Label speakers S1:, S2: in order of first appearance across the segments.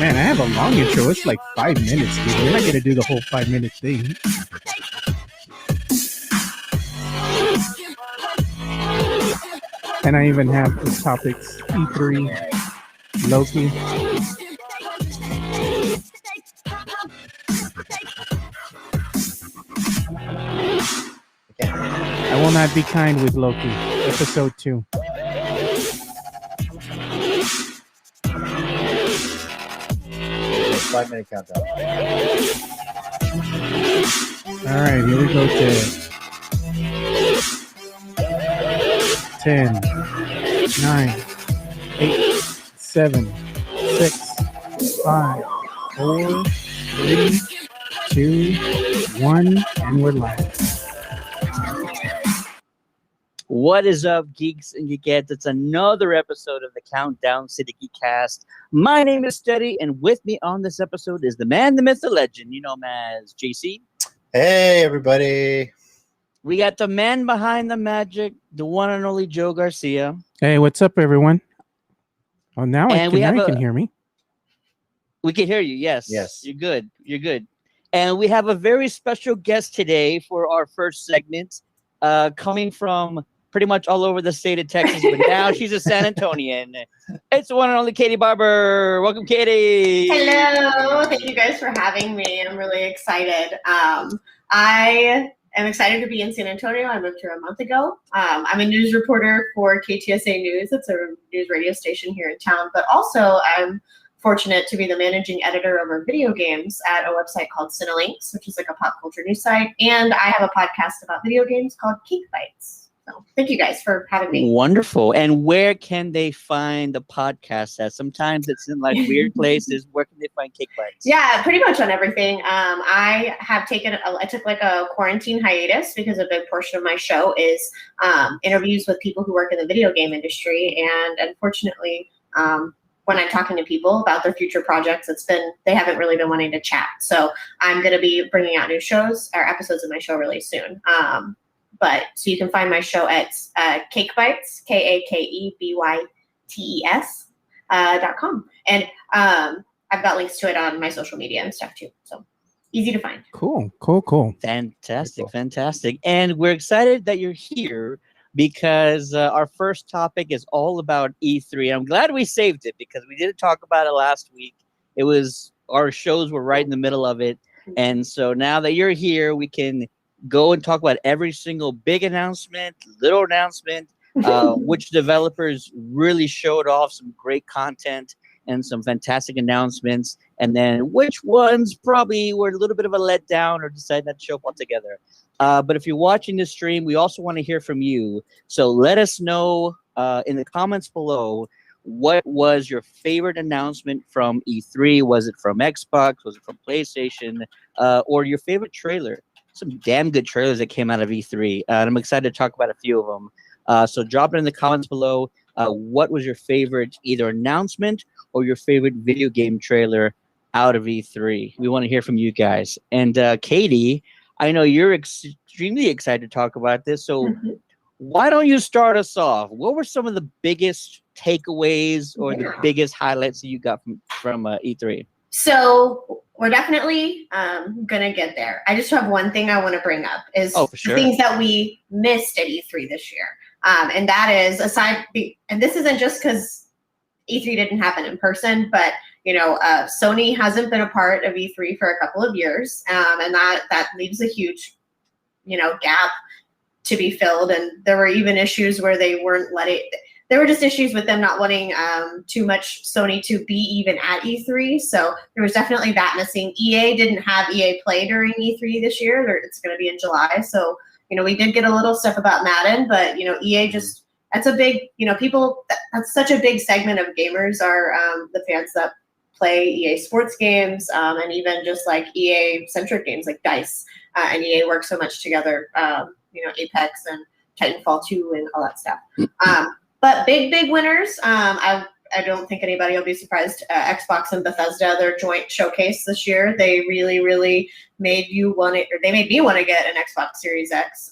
S1: Man, I have a long intro. It's like 5 minutes, dude. We're not going to do the whole 5-minute thing. And I even have the topics E3, Loki. I will not be kind with Loki. Episode 2.
S2: 5-minute countdown.
S1: All right, here we go, Ted. 10, 9, 8, 7, 6, 5, 4, 3, 2, 1, and we're live.
S3: What is up, geeks and geekettes? It's another episode of the Countdown City Geek Cast. My name is Steady, and with me on this episode is the man, the myth, the legend. You know him as JC.
S2: Hey, everybody.
S3: We got the man behind the magic, the one and only Joe Garcia.
S1: Hey, what's up, everyone? Oh, now
S3: And
S1: you can hear me.
S3: We can hear you, yes.
S2: Yes.
S3: You're good. You're good. And we have a very special guest today for our first segment, coming from pretty much all over the state of Texas, but now she's a San Antonian. It's the one and only Katie Barber. Welcome, Katie.
S4: Hello. Thank you guys for having me. I'm really excited. I am excited to be in San Antonio. I moved here a month ago. I'm a news reporter for KTSA News. It's a news radio station here in town, but also I'm fortunate to be the managing editor over video games at a website called Cinelinks, which is like a pop culture news site. And I have a podcast about video games called Geeky Bites. So thank you guys for having me.
S3: Wonderful. And where can they find the podcast at? Sometimes it's in like weird places. Where can they find Cake Bites?
S4: Yeah, pretty much on everything. I took like a quarantine hiatus because a big portion of my show is interviews with people who work in the video game industry. And unfortunately, when I'm talking to people about their future projects, they haven't really been wanting to chat. So I'm going to be bringing out new shows or episodes of my show really soon. So you can find my show at Cake Bites, KAKEBYTES.com. And I've got links to it on my social media and stuff too. So easy to find.
S1: Cool.
S3: Fantastic. And we're excited that you're here because our first topic is all about E3. I'm glad we saved it because we didn't talk about it last week. Our shows were right in the middle of it. And so now that you're here, we can go and talk about every single big announcement, little announcement, which developers really showed off some great content and some fantastic announcements, and then which ones probably were a little bit of a letdown or decided not to show up altogether. But if you're watching this stream, we also want to hear from you. So let us know in the comments below, what was your favorite announcement from E3? Was it from Xbox? Was it from PlayStation? Or your favorite trailer? Some damn good trailers that came out of E3. And I'm excited to talk about a few of them. So drop it in the comments below. What was your favorite either announcement or your favorite video game trailer out of E3? We want to hear from you guys. And Katie, I know you're extremely excited to talk about this. So why don't you start us off? What were some of the biggest takeaways or the biggest highlights that you got from E3?
S4: So we're definitely going to get there. I just have one thing I want to bring up is the things that we missed at E3 this year. And that is and this isn't just because E3 didn't happen in person, but Sony hasn't been a part of E3 for a couple of years. And that leaves a huge, gap to be filled. And there were even issues where there were just issues with them not wanting too much Sony to be even at E3. So there was definitely that missing. EA didn't have EA Play during E3 this year. It's going to be in July. So, we did get a little stuff about Madden, but, EA that's a big, that's such a big segment of gamers are the fans that play EA sports games and even just like EA-centric games like DICE. And EA work so much together, Apex and Titanfall 2 and all that stuff. But big winners. I don't think anybody will be surprised. Xbox and Bethesda, their joint showcase this year, they really made me want to get an Xbox Series X.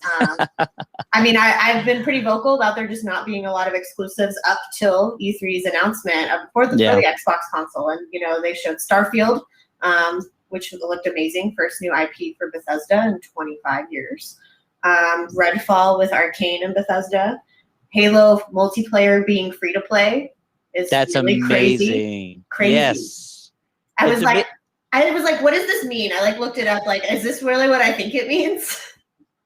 S4: I mean, I've been pretty vocal about there just not being a lot of exclusives up till E3's announcement for the Xbox console. And, they showed Starfield, which looked amazing. First new IP for Bethesda in 25 years. Redfall with Arcane and Bethesda. Halo multiplayer being free to play is really
S3: amazing. Crazy. Yes.
S4: I was like, what does this mean? I looked it up. Is this really what I think it means?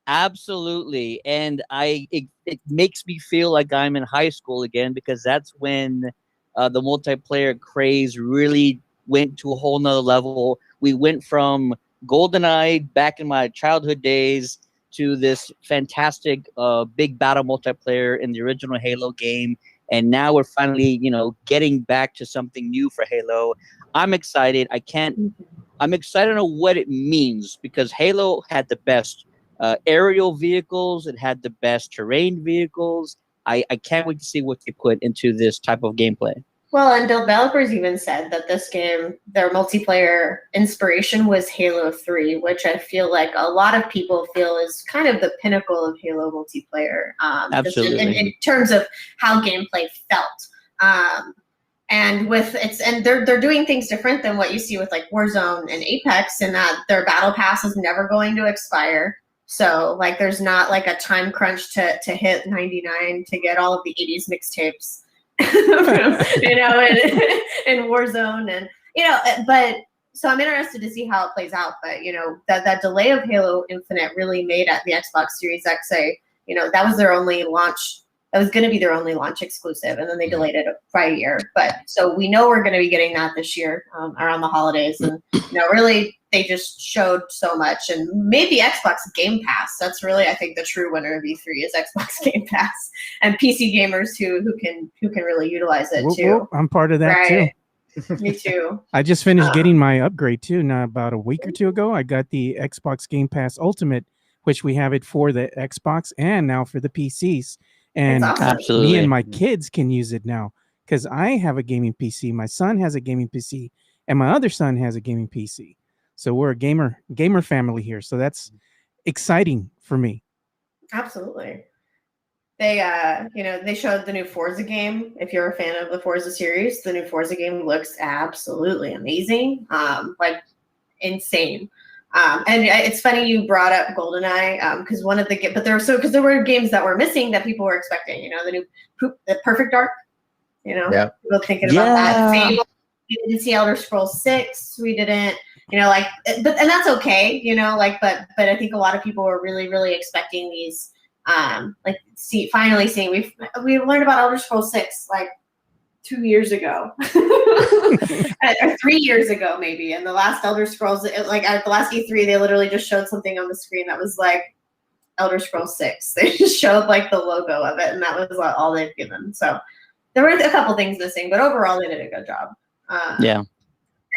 S3: Absolutely. And it makes me feel like I'm in high school again, because that's when the multiplayer craze really went to a whole nother level. We went from GoldenEye back in my childhood days to this fantastic big battle multiplayer in the original Halo game. And now we're finally, getting back to something new for Halo. I'm excited. I'm excited on what it means, because Halo had the best aerial vehicles. It had the best terrain vehicles. I can't wait to see what they put into this type of gameplay.
S4: Well, and developers even said that this game, their multiplayer inspiration was Halo 3, which I feel like a lot of people feel is kind of the pinnacle of Halo multiplayer.
S3: Absolutely.
S4: In terms of how gameplay felt. And they're doing things different than what you see with Warzone and Apex, in that their battle pass is never going to expire. So there's not a time crunch to hit 99 to get all of the 80s mixtapes. In Warzone, and but so I'm interested to see how it plays out. But that delay of Halo Infinite really made at the Xbox Series X that was their only launch. That was going to be their only launch exclusive, and then they delayed it by a year. But so we know we're going to be getting that this year around the holidays, and really they just showed so much and made the Xbox Game Pass. That's really, I think, the true winner of E3 is Xbox Game Pass, and PC gamers who can really utilize it too.
S1: I'm part of that too.
S4: Me too.
S1: I just finished getting my upgrade too. Now about a week or two ago, I got the Xbox Game Pass Ultimate, which we have it for the Xbox and now for the PCs. And
S4: awesome.
S1: Me and my kids can use it now, because I have a gaming PC. My son has a gaming PC, and my other son has a gaming PC. So we're a gamer family here. So that's exciting for me.
S4: Absolutely. They they showed the new Forza game. If you're a fan of the Forza series, the new Forza game looks absolutely amazing. Insane. And it's funny you brought up GoldenEye, because there were games that were missing that people were expecting. The Perfect Dark. People thinking about that. Fable. We didn't see Elder Scrolls 6. We didn't. And that's okay. But I think a lot of people were really, really expecting these. Finally seeing we learned about Elder Scrolls 6 2 years ago or 3 years ago maybe, and the last Elder Scrolls at the last E3 they literally just showed something on the screen that was Elder Scrolls 6. They just showed the logo of it, and that was all they've given. So there were a couple things missing, but overall they did a good job.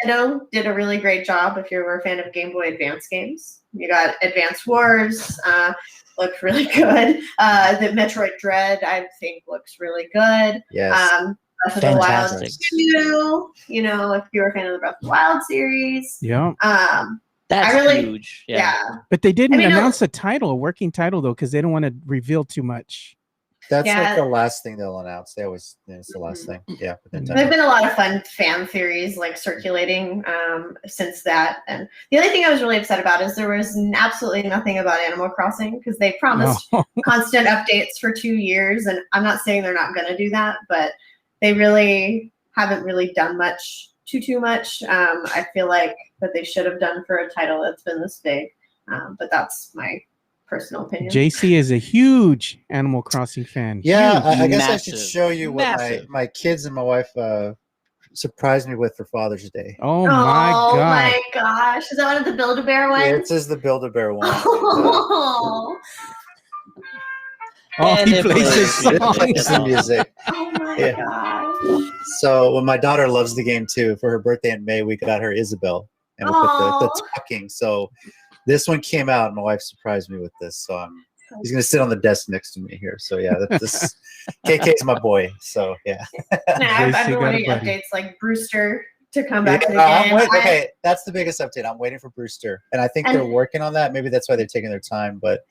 S4: Nintendo did a really great job. If you were a fan of Game Boy Advance games, you got Advance Wars, looked really good. The Metroid Dread, I think, looks really good.
S2: Yes.
S4: Breath of the Wild 2, if you're a fan of the Breath of the Wild series.
S1: Yeah.
S3: That's huge. Yeah.
S1: But they didn't announce a working title, though, because they don't want to reveal too much.
S2: That's the last thing they'll announce. They always, it's the last thing. Yeah.
S4: There've been a lot of fun fan theories circulating since that. And the other thing I was really upset about is there was absolutely nothing about Animal Crossing, because they promised constant updates for 2 years. And I'm not saying they're not going to do that, but they really haven't really done much, too much. I feel like that they should have done for a title that's been this big. But that's my personal opinion.
S1: JC is a huge Animal Crossing fan.
S2: Yeah, I guess I should show you what my kids and my wife surprised me with for Father's Day.
S1: Oh my god!
S4: Oh my gosh! Is that one of the Build-A-Bear ones?
S2: Yeah, it says the Build-A-Bear one.
S1: He plays his songs.
S2: The music.
S4: Oh my gosh!
S2: So when my daughter loves the game too, for her birthday in May, we got her Isabel, and we put the talking. So this one came out, and my wife surprised me with this. So he's gonna sit on the desk next to me here. So yeah, this KK's my boy. So yeah.
S4: I've been wanting updates like Brewster to come back to the game.
S2: Okay, that's the biggest update. I'm waiting for Brewster, and I think they're working on that. Maybe that's why they're taking their time. But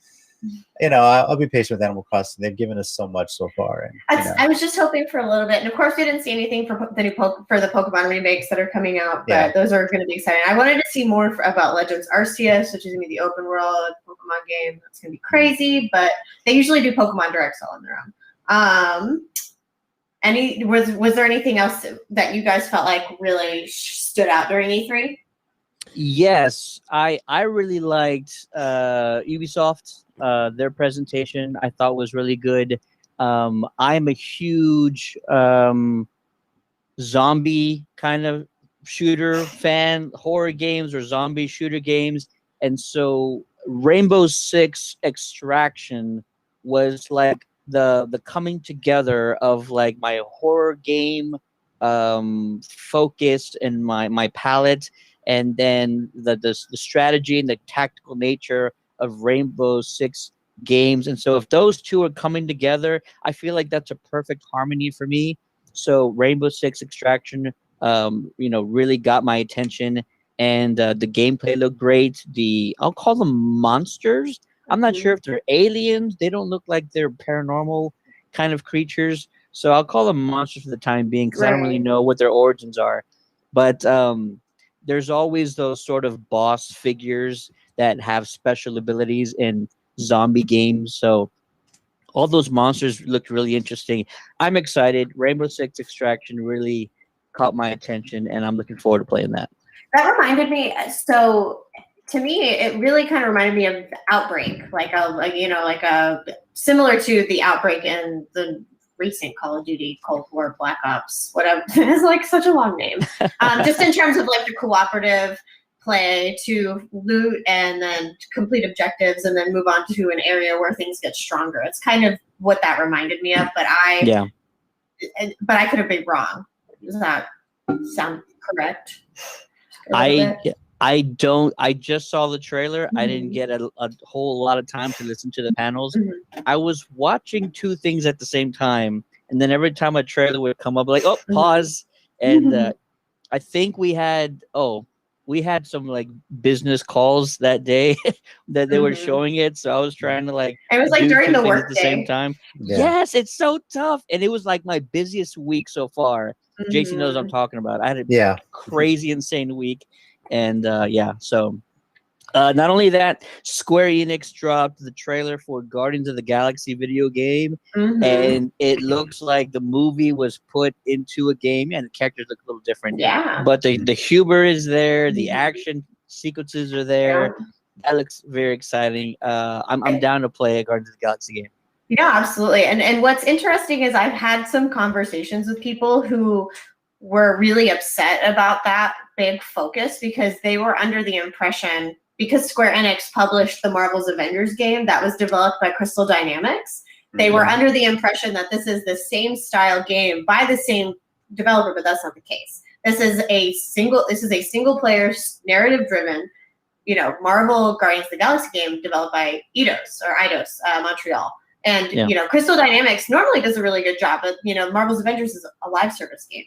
S2: I'll be patient with Animal Crossing. They've given us so much so far. And,
S4: I was just hoping for a little bit, and of course, we didn't see anything for the Pokemon remakes that are coming out, but those are going to be exciting. I wanted to see more about Legends Arceus, which is going to be the open world Pokemon game. That's going to be crazy, but they usually do Pokemon Directs all on their own. Was there anything else that you guys felt like really stood out during E3?
S3: Yes, I really liked Ubisoft. Their presentation I thought was really good. I'm a huge zombie kind of shooter fan, horror games or zombie shooter games, and so Rainbow Six Extraction was like the coming together of like my horror game focus and my palette, and then the strategy and the tactical nature of Rainbow Six games. And so if those two are coming together, I feel like that's a perfect harmony for me. So Rainbow Six Extraction, really got my attention, and the gameplay looked great. I'll call them monsters. I'm not sure if they're aliens. They don't look like they're paranormal kind of creatures. So I'll call them monsters for the time being, because I don't really know what their origins are. But there's always those sort of boss figures that have special abilities in zombie games. So all those monsters looked really interesting. I'm excited. Rainbow Six Extraction really caught my attention, and I'm looking forward to playing that.
S4: That reminded me. So to me, it really kind of reminded me of Outbreak, similar to the Outbreak in the recent Call of Duty Cold War Black Ops, whatever. It's like such a long name. Just in terms of like the cooperative play to loot and then complete objectives and then move on to an area where things get stronger. It's kind of what that reminded me of, but I could have been wrong. Does that sound correct?
S3: I just saw the trailer. I didn't get a whole lot of time to listen to the panels. I was watching two things at the same time, and then every time a trailer would come up, like, oh, pause. And I think we had some like business calls that day that they were showing it. So I was trying to like,
S4: it was like during the work
S3: at the same time.
S2: Yeah.
S3: Yes, it's so tough. And it was like my busiest week so far. JC knows what I'm talking about. I had a crazy, insane week. And so not only that, Square Enix dropped the trailer for Guardians of the Galaxy video game, and it looks like the movie was put into a game, and the characters look a little different.
S4: Yeah.
S3: But the humor is there, the action sequences are there. That looks very exciting. I'm down to play a Guardians of the Galaxy game.
S4: Yeah, absolutely. And what's interesting is I've had some conversations with people who were really upset about that big focus because they were under the impression, because Square Enix published the Marvel's Avengers game that was developed by Crystal Dynamics, they were under the impression that this is the same style game by the same developer, but that's not the case. This is a single player narrative driven, Marvel Guardians of the Galaxy game developed by Eidos Montreal. And Crystal Dynamics normally does a really good job, but Marvel's Avengers is a live service game.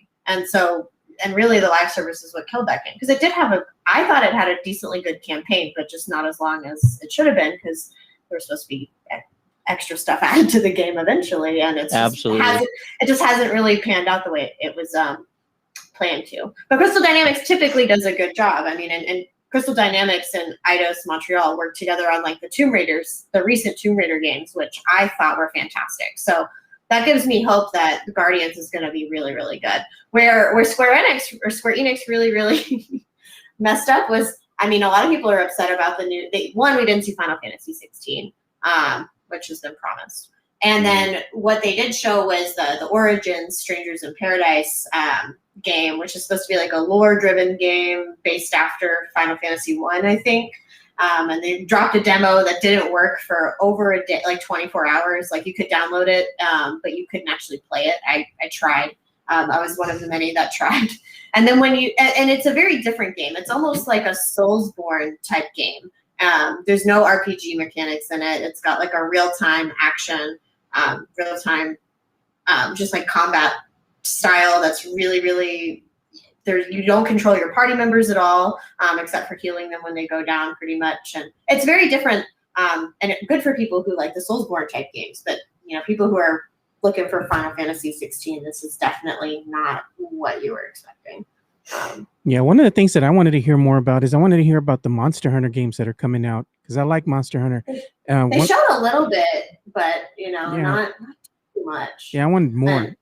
S4: And really the live service is what killed that game, because I thought it had a decently good campaign, but just not as long as it should have been, because there was supposed to be extra stuff added to the game eventually, and it just hasn't really panned out the way it was planned to. But Crystal Dynamics typically does a good job. I mean, and Crystal Dynamics and Eidos Montreal worked together on like the recent Tomb Raider games, which I thought were fantastic. So that gives me hope that the Guardians is going to be really, really good. Where Square Enix really, really messed up was, I mean, a lot of people are upset about we didn't see Final Fantasy 16, which has been promised. And then what they did show was the Origins Strangers in Paradise game, which is supposed to be like a lore-driven game based after Final Fantasy 1, I think. And they dropped a demo that didn't work for over a day, like 24 hours. Like you could download it, but you couldn't actually play it. I tried. I was one of the many that tried. And then and it's a very different game. It's almost like a Soulsborne type game. There's no RPG mechanics in it. It's got like a real-time action, just like combat style that's really, really, you don't control your party members at all, except for healing them when they go down pretty much. And it's very different And good for people who like the Soulsborne type games, but people who are looking for Final Fantasy 16, this is definitely not what you were expecting.
S1: Yeah, one of the things that I wanted to hear more about is I wanted to hear about the Monster Hunter games that are coming out, because I like Monster Hunter.
S4: They showed a little bit, but not too much.
S1: Yeah, I wanted more.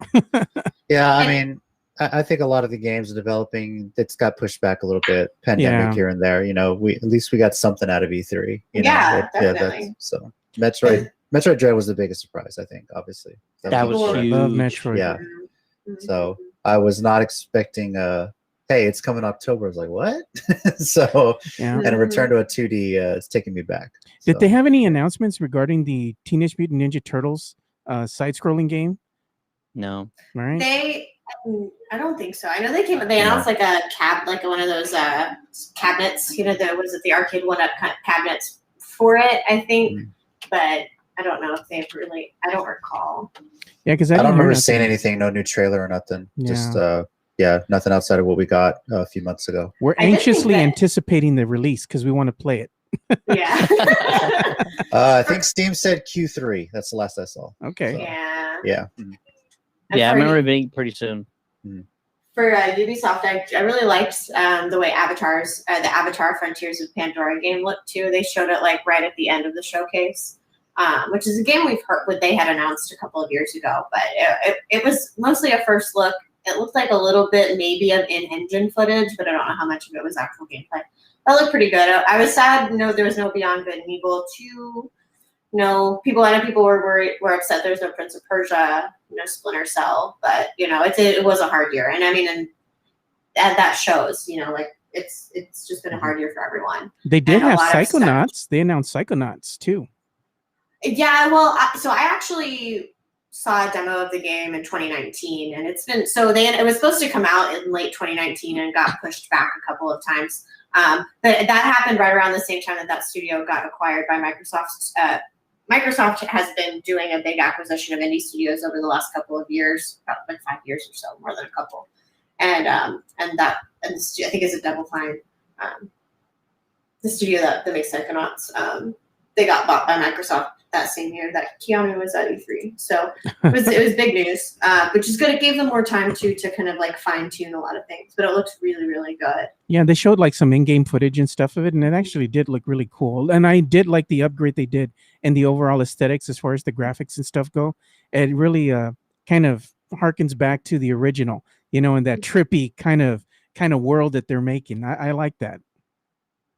S2: Yeah, I mean, I think a lot of the games are developing. It's got pushed back a little bit, pandemic here and there. At least we got something out of E3.
S4: Definitely.
S2: So Metroid Dread was the biggest surprise, I think. Obviously,
S3: that was huge.
S1: I love Metroid.
S2: Yeah. So I was not expecting hey, it's coming October. I was like, what? And a return to a 2D, it's taking me back.
S1: Did they have any announcements regarding the Teenage Mutant Ninja Turtles side-scrolling game?
S3: No.
S1: Right?
S4: I don't think so. I know they announced like one of those cabinets, the arcade one-up cabinets for it, I think. But I don't know if they've really, I don't recall.
S1: Yeah, because
S2: I don't remember seeing anything, no new trailer or nothing.
S1: Yeah.
S2: Just, nothing outside of what we got a few months ago.
S1: We're anxiously anticipating the release because we want to play it.
S4: Yeah.
S2: I think Steam said Q3. That's the last I saw.
S1: Okay.
S2: So,
S4: yeah.
S2: Yeah.
S3: Yeah, I remember it being pretty soon.
S4: For Ubisoft, I really liked the way the Avatar Frontiers of Pandora game looked too. They showed it like right at the end of the showcase, which is a game we've heard what they had announced a couple of years ago, but it was mostly a first look. It looked like a little bit maybe of in-engine footage, but I don't know how much of it was actual gameplay. That looked pretty good. I was sad there was no Beyond Good and Evil 2. I know people were upset there's no Prince of Persia, Splinter Cell, but it was a hard year, and I mean, and that shows, it's just been a hard year for everyone.
S1: They did have Psychonauts. They announced Psychonauts too.
S4: Yeah, well, so I actually saw a demo of the game in 2019, and it was supposed to come out in late 2019 and got pushed back a couple of times. But that happened right around the same time that studio got acquired by Microsoft. Microsoft has been doing a big acquisition of indie studios over the last couple of years, about like 5 years or so, more than a couple. And I think it's a Double Fine, the studio that makes Psychonauts. They got bought by Microsoft that same year that Keanu was at E3. So it was big news, which is good. It gave them more time to kind of like fine tune a lot of things, but it looks really, really good.
S1: Yeah, they showed like some in-game footage and stuff of it, and it actually did look really cool. And I did like the upgrade they did and the overall aesthetics as far as the graphics and stuff go. It really kind of harkens back to the original, and that trippy kind of world that they're making. I like that.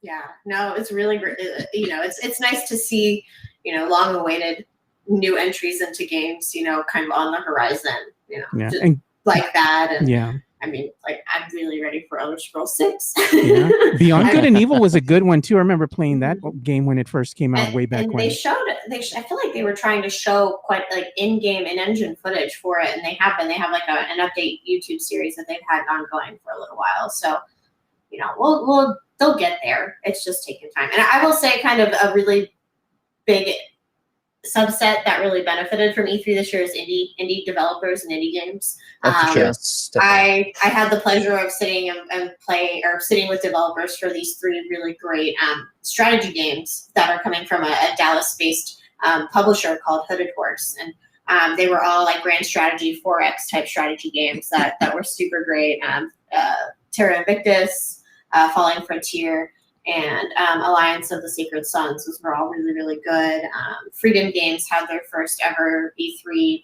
S4: Yeah, no, it's really great. It's nice to see, long-awaited new entries into games, kind of on the horizon, like that. And I mean, like, I'm really ready for Elder Scrolls 6.
S1: Yeah. Beyond Good and Evil was a good one too. I remember playing that game when it first came out way back when.
S4: They showed it. I feel like they were trying to show quite like in-game and engine footage for it, and they have been. They have like an update YouTube series that they've had ongoing for a little while. So, they'll get there. It's just taking time. And I will say, kind of a really big subset that really benefited from E3 this year is indie developers and indie games. I had the pleasure of sitting and sitting with developers for these 3 really great strategy games that are coming from a Dallas-based publisher called Hooded Horse, and they were all like grand strategy 4X type strategy games that were super great. Terra Invictus, Falling Frontier, and Alliance of the Sacred Sons. Those were all really, really good. Freedom Games had their first ever E3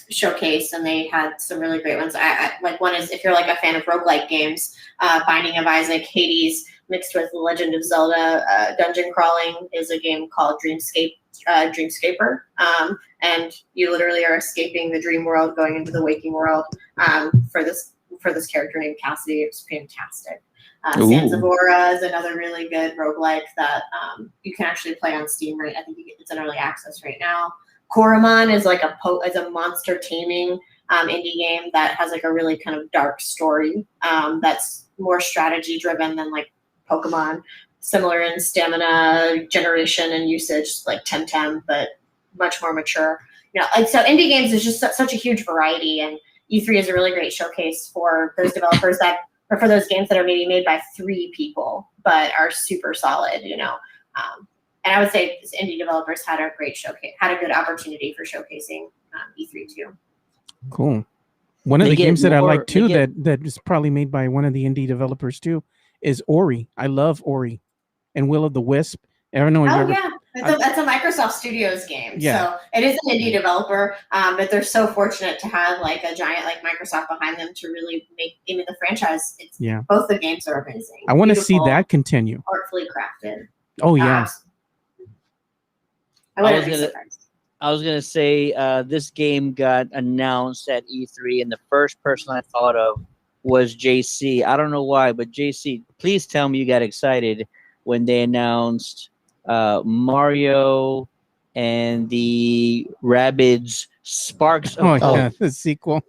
S4: showcase, and they had some really great ones. Like one is, if you're like a fan of roguelike games, Binding of Isaac, Hades, mixed with The Legend of Zelda, dungeon crawling is a game called Dreamscaper. And you literally are escaping the dream world, going into the waking world for this character named Cassidy. It's fantastic. Sands of Aura is another really good roguelike that you can actually play on Steam. Right, I think it's in early access right now. Koromon is like a monster taming indie game that has like a really kind of dark story that's more strategy driven than like Pokemon. Similar in stamina generation and usage, like Temtem, but much more mature. And so indie games is just such a huge variety, and E3 is a really great showcase for those developers or for those games that are maybe made by 3 people but are super solid. And I would say indie developers had a great showcase, had a good opportunity for showcasing E3 too.
S1: Cool. One of the games that I like too that is probably made by one of the indie developers too is Ori. I love Ori and Will of the Wisp. I don't know if you ever.
S4: Yeah, that's a Microsoft Studios game.
S1: Yeah.
S4: So it is an indie developer, but they're so fortunate to have like a giant like Microsoft behind them to really make even the franchise. Both the games are amazing.
S1: I want to see that continue.
S4: Artfully crafted.
S1: Oh yeah.
S3: I was gonna say this game got announced at E3, and the first person I thought of was JC. I don't know why, but JC, please tell me you got excited when they announced Mario and the Rabbids Sparks of Hope.
S1: Yeah, the sequel.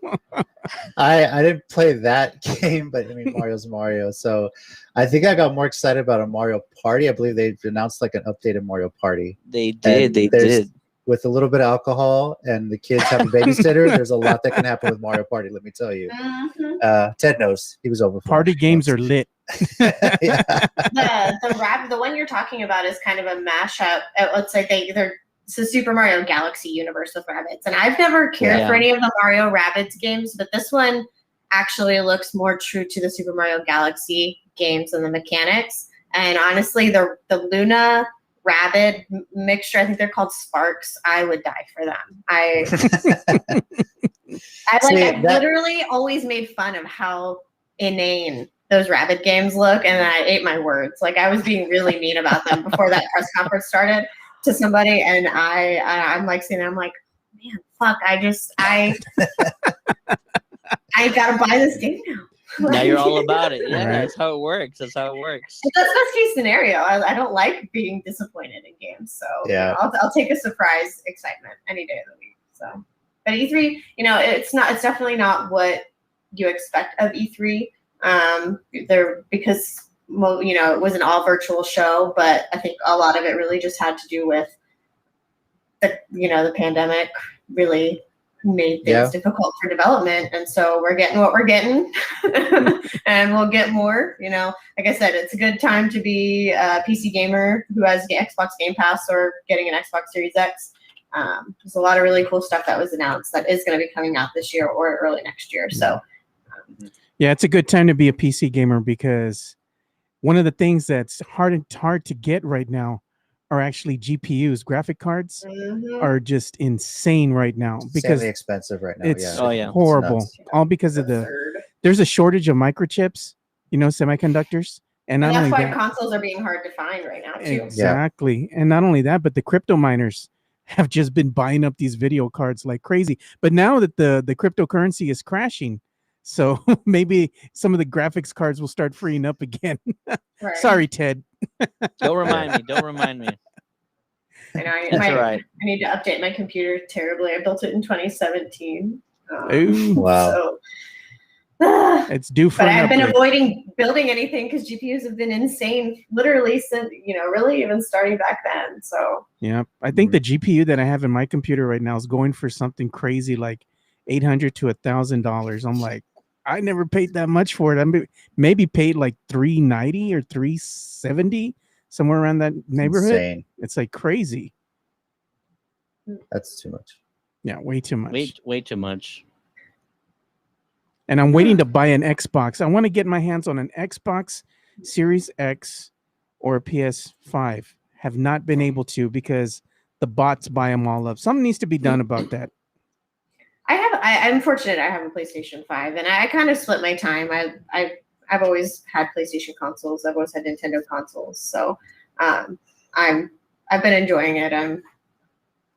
S2: I didn't play that game, but I mean Mario's Mario. So I think I got more excited about a Mario Party. I believe they announced like an updated Mario Party.
S3: They did.
S2: With a little bit of alcohol and the kids have a babysitter, there's a lot that can happen with Mario Party, let me tell you.
S4: Mm-hmm.
S2: Ted knows. He was over.
S1: Party games are lit.
S4: The one you're talking about is kind of a mashup. Let's say it's the Super Mario Galaxy universe with rabbits. And I've never cared for any of the Mario Rabbids games, but this one actually looks more true to the Super Mario Galaxy games and the mechanics. And honestly, the Luna Rabbit mixture, I think they're called Sparks. I would die for them. I've literally always made fun of how inane those Rabbit games look, and I ate my words. Like I was being really mean about them before that press conference started to somebody, and I'm like saying, I'm like, man, fuck, I gotta buy this game now.
S3: Now you're all about it. Yeah, that's how it works. That's best
S4: case scenario. I don't like being disappointed in games, so
S2: yeah,
S4: I'll take a surprise excitement any day of the week. So, but E3, it's definitely not what you expect of E3. Because it was an all virtual show, but I think a lot of it really just had to do with the pandemic really made things difficult for development, and so we're getting what we're getting and we'll get more. Like I said, it's a good time to be a PC gamer who has the Xbox Game Pass or getting an Xbox Series X. There's a lot of really cool stuff that was announced that is going to be coming out this year or early next year, so
S1: yeah, it's a good time to be a PC gamer because one of the things that's hard to get right now are actually GPUs. Graphic cards are just insane right now because
S2: insanely expensive right now.
S1: It's horrible. All because of there's a shortage of microchips, semiconductors, and
S4: that's why consoles are being hard to find right now too.
S1: Exactly, and not only that, but the crypto miners have just been buying up these video cards like crazy. But now that the cryptocurrency is crashing, so maybe some of the graphics cards will start freeing up again. Right. Sorry, Ted.
S3: Don't remind me.
S4: I know. I need to update my computer terribly. I built it in 2017.
S2: Wow.
S4: So,
S1: it's due for.
S4: But I've been avoiding building anything because GPUs have been insane, literally since really even starting back then. So
S1: yeah, I think the GPU that I have in my computer right now is going for something crazy like $800 to $1,000. I'm like, I never paid that much for it. I maybe paid like $390 or $370, somewhere around that neighborhood.
S2: Insane.
S1: It's like crazy.
S2: That's too much.
S1: Yeah, way too much.
S3: Way too much.
S1: And I'm waiting to buy an Xbox. I want to get my hands on an Xbox Series X or a PS5. Have not been able to because the bots buy them all up. Something needs to be done about that.
S4: I'm fortunate I have a PlayStation 5, and I kind of split my time. I've always had PlayStation consoles. I've always had Nintendo consoles. So I've been enjoying it.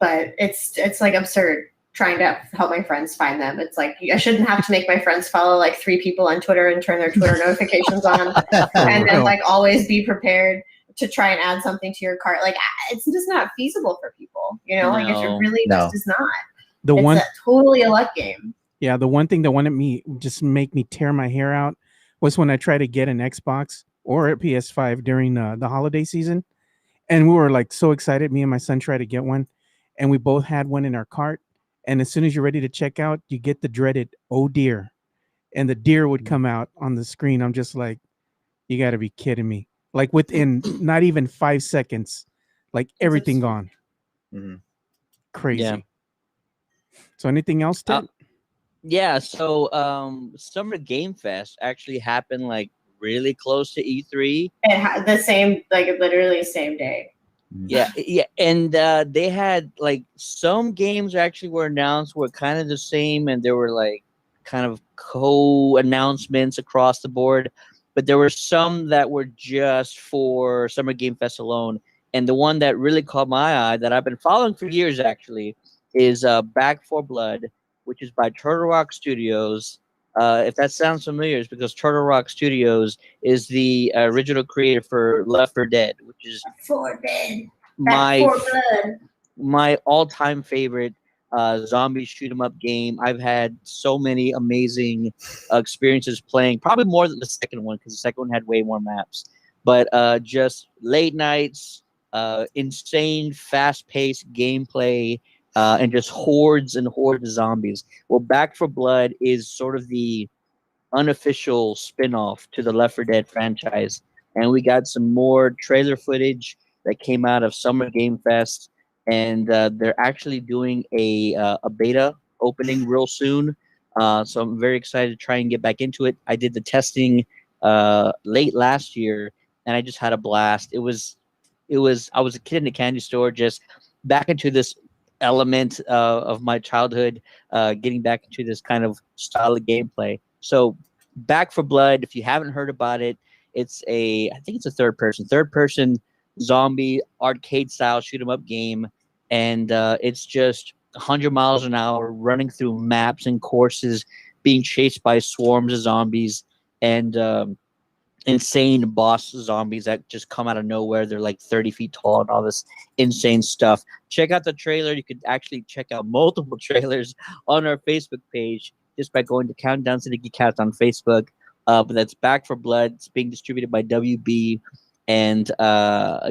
S4: But it's like absurd trying to help my friends find them. It's like I shouldn't have to make my friends follow like 3 people on Twitter and turn their Twitter notifications on, and then like always be prepared to try and add something to your cart. Like it's just not feasible for people. Like it really just is not. It's totally a luck game.
S1: Yeah, the one thing that wanted me just make me tear my hair out was when I tried to get an Xbox or a PS5 during the holiday season, and we were like so excited. Me and my son tried to get one, and we both had one in our cart. And as soon as you're ready to check out, you get the dreaded "oh dear," and the deer would come out on the screen. I'm just like, you got to be kidding me! Like within not even 5 seconds, like everything gone.
S2: Mm-hmm.
S1: Crazy.
S3: Yeah.
S1: So anything else, Ted?
S3: Yeah, so Summer Game Fest actually happened like really close to E3.
S4: The same, like literally same day.
S3: Yeah, and they had like some games actually were announced were kind of the same, and there were like kind of co-announcements across the board, but there were some that were just for Summer Game Fest alone. And the one that really caught my eye that I've been following for years actually is Back for Blood, which is by Turtle Rock Studios. If that sounds familiar, it's because Turtle Rock Studios is the original creator for Left 4 Dead, which is
S4: For Dead.
S3: my
S4: For Blood.
S3: my all-time favorite zombie shoot 'em up game. I've had so many amazing experiences playing, probably more than the second one because the second one had way more maps. But just late nights, insane, fast-paced gameplay, and just hordes and hordes of zombies. Well, Back for Blood is sort of the unofficial spin-off to the Left 4 Dead franchise, and we got some more trailer footage that came out of Summer Game Fest, and they're actually doing a beta opening real soon. So I'm very excited to try and get back into it. I did the testing late last year, and I just had a blast. It was I was a kid in a candy store, just back into this element of my childhood, getting back into this kind of style of gameplay. So Back for Blood, if you haven't heard about it, I think it's a third person zombie arcade style shoot 'em up game, and it's just 100 miles an hour running through maps and courses, being chased by swarms of zombies, and insane boss zombies that just come out of nowhere. They're like 30 feet tall and all this insane stuff. Check out the trailer. You could actually check out multiple trailers on our Facebook page just by going to Countdown to the Geekcast on Facebook. But that's Back for Blood. It's being distributed by WB and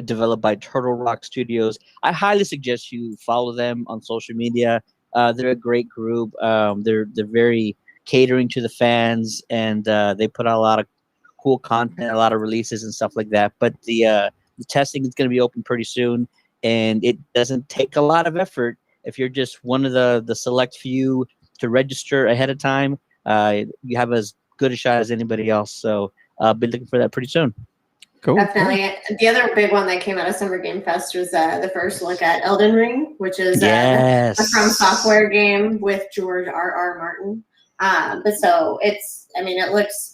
S3: developed by Turtle Rock Studios. I highly suggest you follow them on social media. They're a great group. They're very catering to the fans, and they put out a lot of cool content, a lot of releases and stuff like that. But the testing is going to be open pretty soon, and it doesn't take a lot of effort. If you're just one of the select few to register ahead of time, you have as good a shot as anybody else. So be looking for that pretty soon.
S1: Cool.
S4: Definitely. Cool. The other big one that came out of Summer Game Fest was the first look at Elden Ring, which is a From Software game with George R.R. Martin. But so it looks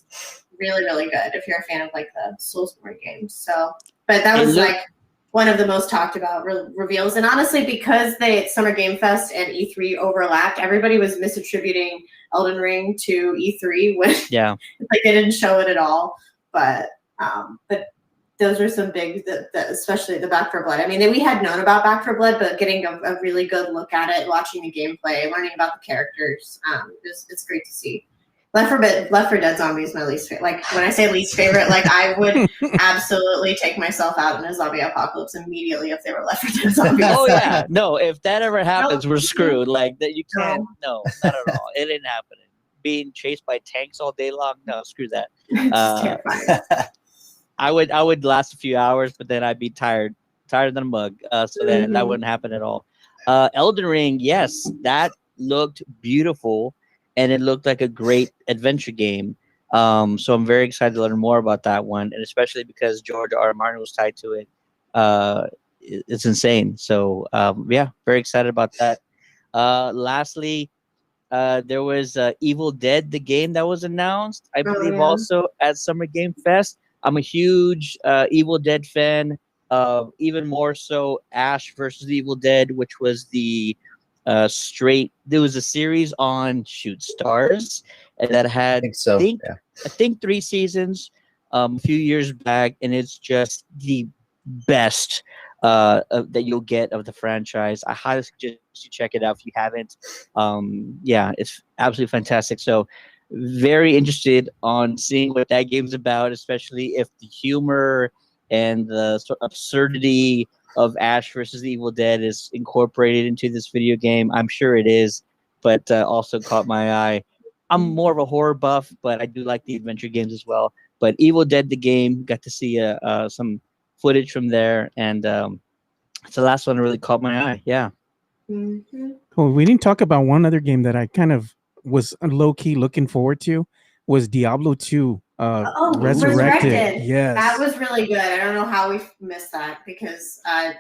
S4: really, really good if you're a fan of like the Soulsborne games. So, but that was like one of the most talked about reveals. And honestly, because Summer Game Fest and E3 overlapped, everybody was misattributing Elden Ring to E3 when like they didn't show it at all. But those are some big, especially the Back 4 Blood. I mean, we had known about Back 4 Blood, but getting a really good look at it, watching the gameplay, learning about the characters, it's great to see. Left 4 Dead Zombie is my least favorite. Like when I say least favorite, like I would absolutely take myself out in a zombie apocalypse immediately if they were Left 4 Dead zombies.
S3: Oh yeah, no. If that ever happens, we're screwed. Like that, you can't. No, not at all. It ain't happening. Being chased by tanks all day long, no, screw that.
S4: Terrifying.
S3: I would last a few hours, but then I'd be tired than a mug. So then that wouldn't happen at all. Elden Ring, yes, that looked beautiful. And it looked like a great adventure game. So I'm very excited to learn more about that one. And especially because George R. R. Martin was tied to it. It's insane. So, very excited about that. Lastly, there was Evil Dead, the game that was announced, I believe, also at Summer Game Fest. I'm a huge Evil Dead fan. Even more so Ash versus the Evil Dead, which was there was a series on Stars, and that had I think 3 seasons a few years back, and it's just the best that you'll get of the franchise. I highly suggest you check it out if you haven't. It's absolutely fantastic. So very interested on seeing what that game's about, especially if the humor and the sort of absurdity of Ash versus the Evil Dead is incorporated into this video game. I'm sure it is, but also caught my eye. I'm more of a horror buff, but I do like the adventure games as well. But Evil Dead, the game, got to see some footage from there, and It's the last one that really caught my eye. Yeah.
S4: Mm-hmm.
S1: Well, we didn't talk about one other game that I kind of was low key looking forward to. Was Diablo 2 Resurrected? Yes,
S4: that was really good. I don't know how we missed that because I'm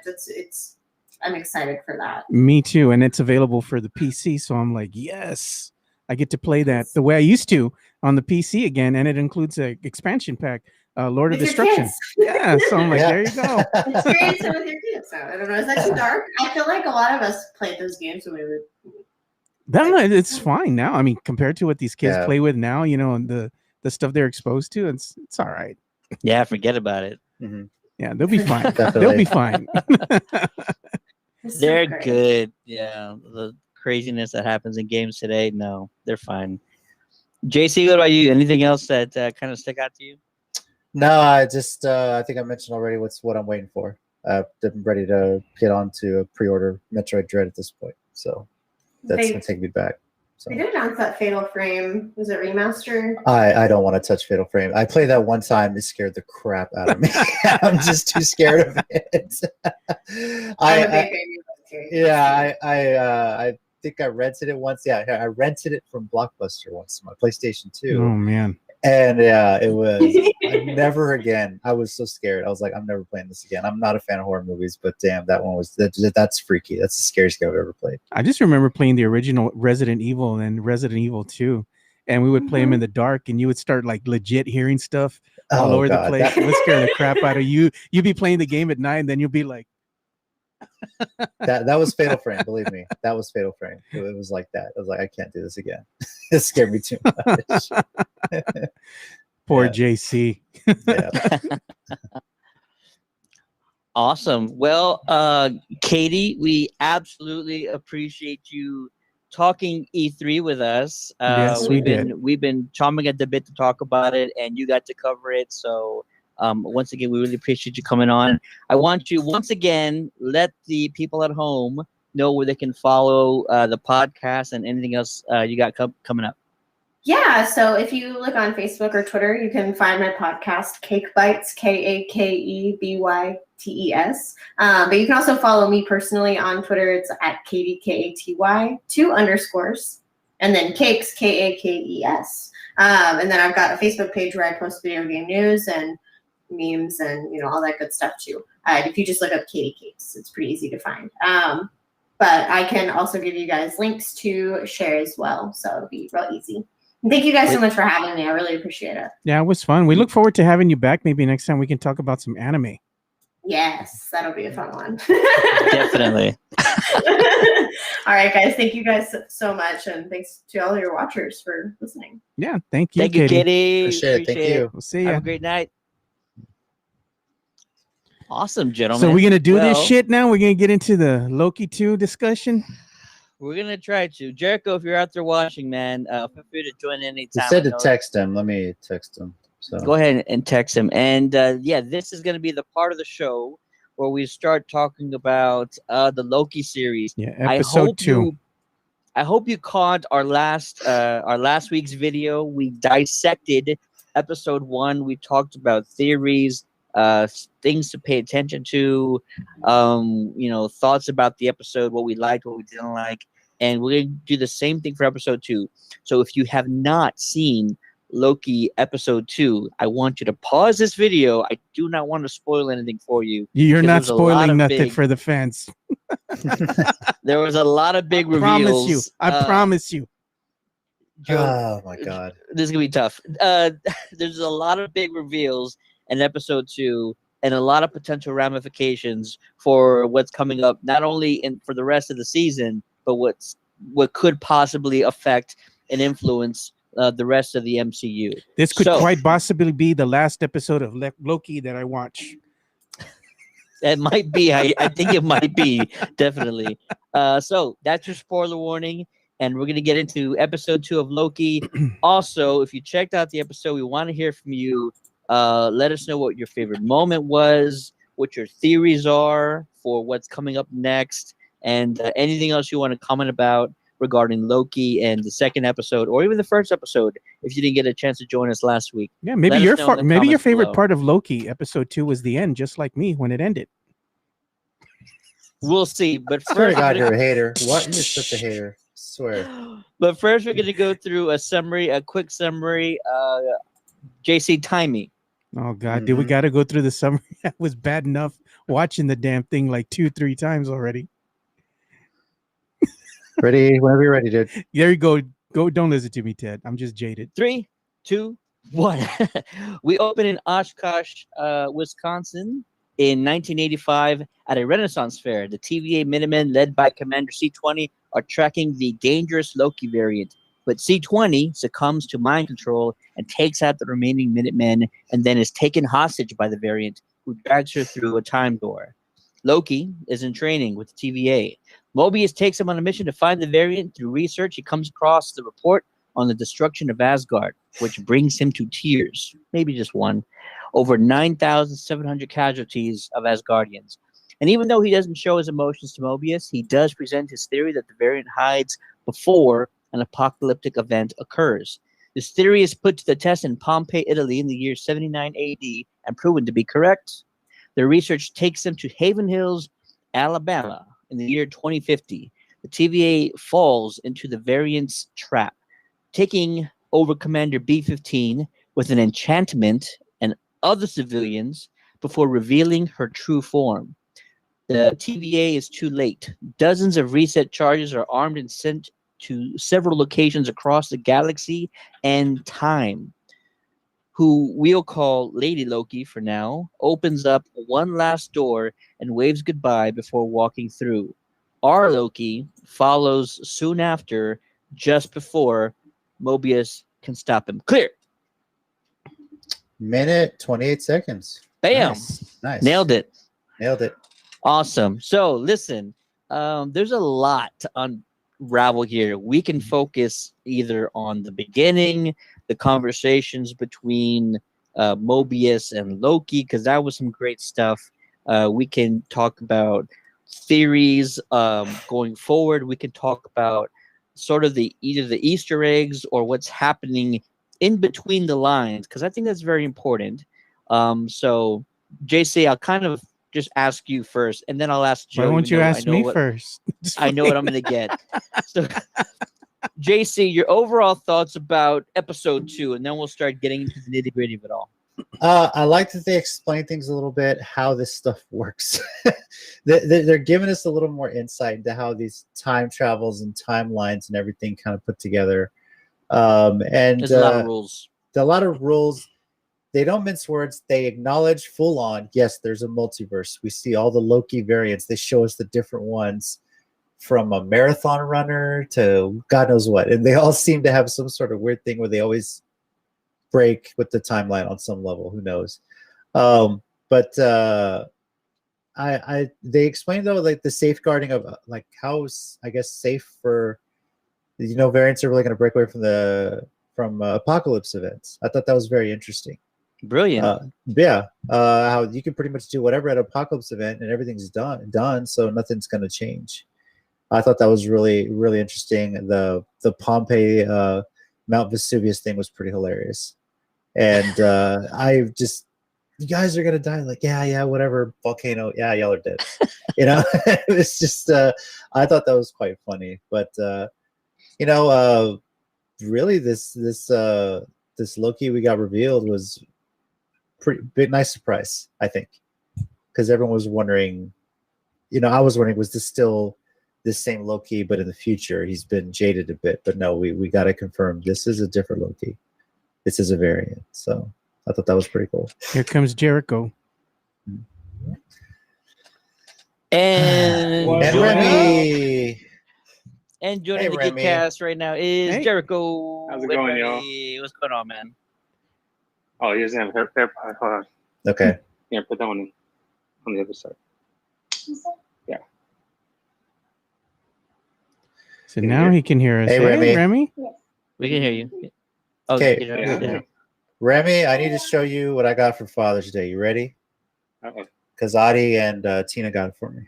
S4: excited for that.
S1: Me too, and it's available for the PC. So I'm like, yes, I get to play that the way I used to on the PC again, and it includes a expansion pack, Lord
S4: with
S1: of Destruction. Yeah, so I'm like, there you go.
S4: Experience it with your kids. So I don't know. Is that too dark? I feel like a lot of us played those games when we were.
S1: It's fine now. I mean, compared to what these kids play with now, and the stuff they're exposed to, it's all right.
S3: Yeah, forget about it.
S2: Mm-hmm.
S1: Yeah, they'll be fine. They'll be fine.
S3: They're good. Yeah, the craziness that happens in games today, no, they're fine. JC, what about you? Anything else that kind of stick out to you?
S2: No, I just I think I mentioned already what I'm waiting for. I'm ready to get on to pre-order Metroid Dread at this point, so that's gonna take me back. So.
S4: They did announce that Fatal Frame. Was it remastered?
S2: I don't want to touch Fatal Frame. I played that one time. It scared the crap out of me. I'm just too scared of it. I think I rented it once. Yeah, I rented it from Blockbuster once, my PlayStation 2.
S1: Oh man.
S2: And yeah, it was never again. I was so scared. I was like, I'm never playing this again. I'm not a fan of horror movies, but damn, that one was that's freaky. That's the scariest game I've ever played.
S1: I just remember playing the original Resident Evil and Resident Evil 2, and we would play them in the dark, and you would start like legit hearing stuff all over the place. It would scare the crap out of you. You'd be playing the game at night, and then you'll be like,
S2: that was Fatal Frame. Believe me, that was Fatal Frame. It was like that. I was like, I can't do this again. It scared me too much.
S1: Poor JC.
S3: Awesome. Well, Katie, we absolutely appreciate you talking E3 with us.
S1: Yes, we did.
S3: We've been chomping at the bit to talk about it, and you got to cover it. So once again, we really appreciate you coming on. I want you once again, let the people at home know where they can follow the podcast and anything else you got coming up.
S4: Yeah, so if you look on Facebook or Twitter, you can find my podcast, Cake Bites, KAKEBYTES. But you can also follow me personally on Twitter. It's at Katie, KATY, 2 underscores, and then Cakes, KAKES. And then I've got a Facebook page where I post video game news and memes and all that good stuff too. If you just look up Katie Cakes, it's pretty easy to find. But I can also give you guys links to share as well, so it'll be real easy. Thank you guys so much for having me. I really appreciate it.
S1: Yeah, it was fun. We look forward to having you back. Maybe next time we can talk about some anime.
S4: Yes, that'll be a fun one.
S3: Definitely.
S4: All right, guys. Thank you guys so much. And thanks to all your watchers for listening.
S1: Yeah, thank you,
S3: Thank you, Katie.
S2: Appreciate it. Thank you.
S1: We'll see you.
S3: Have a great night. Awesome, gentlemen.
S1: So we're going to do this shit now? We're going to get into the Loki 2 discussion?
S3: We're going to try to. Jericho, if you're out there watching, man, feel free to join anytime.
S2: You said to text him. Let me text him. So
S3: go ahead and text him. And this is going to be the part of the show where we start talking about the Loki series.
S1: Yeah, episode 2.
S3: I hope you caught our last week's video. We dissected episode 1. We talked about theories, things to pay attention to, thoughts about the episode, what we liked, what we didn't like. And we're going to do the same thing for episode 2. So if you have not seen Loki episode 2, I want you to pause this video. I do not want to spoil anything for you.
S1: You're not spoiling nothing for the fans.
S3: There was a lot of big reveals.
S1: I promise you.
S2: Oh my God.
S3: This is going to be tough. There's a lot of big reveals in episode 2 and a lot of potential ramifications for what's coming up, not only for the rest of the season, but what could possibly affect and influence the rest of the MCU.
S1: This could quite possibly be the last episode of Loki that I watch.
S3: It might be. I think it might be, definitely. So that's your spoiler warning. And we're going to get into episode 2 of Loki. Also, if you checked out the episode, we want to hear from you. Let us know what your favorite moment was, what your theories are for what's coming up next, and anything else you want to comment about regarding Loki and the second episode, or even the first episode, if you didn't get a chance to join us last week.
S1: Yeah, maybe your favorite part of Loki episode 2 was the end, just like me when it ended.
S3: We'll see. But
S2: Swear to
S3: first,
S2: God, you're a hater. What? You're such a hater. Swear.
S3: But first, we're going to go through a quick summary. JC, time me.
S1: Oh God, dude, we got to go through the summary. That was bad enough watching the damn thing like 2-3 times already.
S2: Ready? Whenever you're ready, dude.
S1: There you go. Go. Don't listen to me, Ted. I'm just jaded.
S3: 3, 2, 1. We opened in Oshkosh, Wisconsin in 1985 at a Renaissance fair. The TVA Minutemen, led by Commander C-20, are tracking the dangerous Loki variant. But C-20 succumbs to mind control and takes out the remaining Minutemen and then is taken hostage by the variant, who drags her through a time door. Loki is in training with the TVA. Mobius takes him on a mission to find the variant. Through research, he comes across the report on the destruction of Asgard, which brings him to tears, maybe just one, over 9,700 casualties of Asgardians. And even though he doesn't show his emotions to Mobius, he does present his theory that the variant hides before an apocalyptic event occurs. This theory is put to the test in Pompeii, Italy in the year 79 AD and proven to be correct. Their research takes them to Haven Hills, Alabama in the year 2050. The TVA falls into the variant's trap, taking over Commander B-15 with an enchantment and other civilians before revealing her true form. The TVA is too late. Dozens of reset charges are armed and sent to several locations across the galaxy and time. Who we'll call Lady Loki for now, opens up one last door and waves goodbye before walking through. Our Loki follows soon after, just before Mobius can stop him. Clear.
S2: Minute 28 seconds.
S3: Bam.
S2: Nice.
S3: Nailed it.
S2: Nailed it.
S3: Awesome. So listen, there's a lot to unravel here. We can focus either on the beginning, the conversations between Mobius and Loki, because that was some great stuff. We can talk about theories going forward. We can talk about sort of either the Easter eggs or what's happening in between the lines, because I think that's very important. So, JC, I'll kind of just ask you first, and then I'll ask Joe.
S1: Why won't you ask me first?
S3: I know what I'm going to get. So, JC, your overall thoughts about episode 2, and then we'll start getting into the nitty gritty of it all.
S2: I like that they explain things a little bit, how this stuff works. They're giving us a little more insight into how these time travels and timelines and everything kind of put together. And
S3: there's a lot of rules.
S2: A lot of rules. They don't mince words. They acknowledge full on, yes, there's a multiverse. We see all the Loki variants. They show us the different ones, from a marathon runner to God knows what. And they all seem to have some sort of weird thing where they always break with the timeline on some level. Who knows? But they explained, though, like the safeguarding of like how, I guess, safe for, variants are really going to break away from apocalypse events. I thought that was very interesting.
S3: Brilliant.
S2: How you can pretty much do whatever at an apocalypse event and everything's done, so nothing's going to change. I thought that was really, really interesting. The Pompeii Mount Vesuvius thing was pretty hilarious. And you guys are going to die. Like, yeah, whatever, volcano. Yeah, y'all are dead. It's just, I thought that was quite funny. But, really this Loki we got revealed was pretty big, nice surprise, I think. Because everyone was wondering, I was wondering, was this still the same Loki, but in the future? He's been jaded a bit. But no, we got to confirm this is a different Loki. This is a variant. So I thought that was pretty cool.
S1: Here comes Jericho.
S3: And
S2: Remy.
S3: And joining the Geekcast right now is Jericho.
S5: How's it going, y'all?
S3: What's going on, man?
S5: Oh, he doesn't have a hair pod. Hold on.
S2: Okay.
S5: Yeah, put that one on the other side. Yeah.
S1: So now he can hear us.
S2: Hey, Remy.
S4: Yes.
S3: We can hear you.
S2: Okay.
S5: Yeah.
S2: Remy, I need to show you what I got for Father's Day. You ready?
S5: Uh-oh.
S2: Because Adi and Tina got it for me.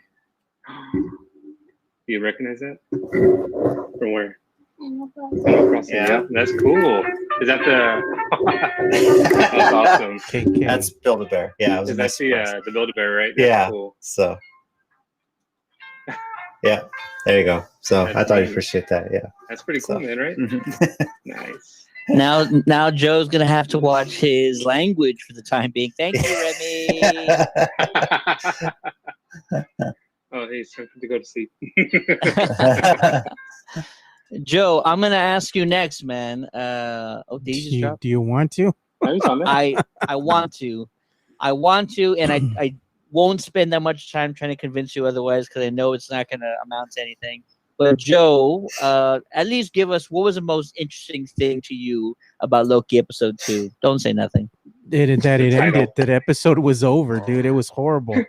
S5: Do you recognize that? From where? Yeah, that's cool. Is that the? That's awesome.
S1: KK.
S2: That's Build-A-Bear. Yeah, it was a nice
S5: the
S2: surprise.
S5: Build-A-Bear, right?
S2: Yeah.
S5: Cool.
S2: So Yeah, there you go. So
S5: That's
S2: I thought you'd
S5: neat.
S2: appreciate that. Yeah.
S5: That's pretty cool,
S2: So.
S5: man, right?
S2: Mhm.
S5: Nice.
S3: Now Joe's gonna have to watch his language for the time being. Thank you, Remy.
S5: Oh, hey, it's time to go to sleep.
S3: Joe, I'm gonna ask you next, man. Did you just drop?
S1: Do you want to?
S5: No, he's on there.
S3: I want to, and I won't spend that much time trying to convince you otherwise because I know it's not gonna amount to anything. But Joe, at least give us what was the most interesting thing to you about Loki episode 2. Don't say nothing.
S1: It ended. That episode was over, dude. It was horrible.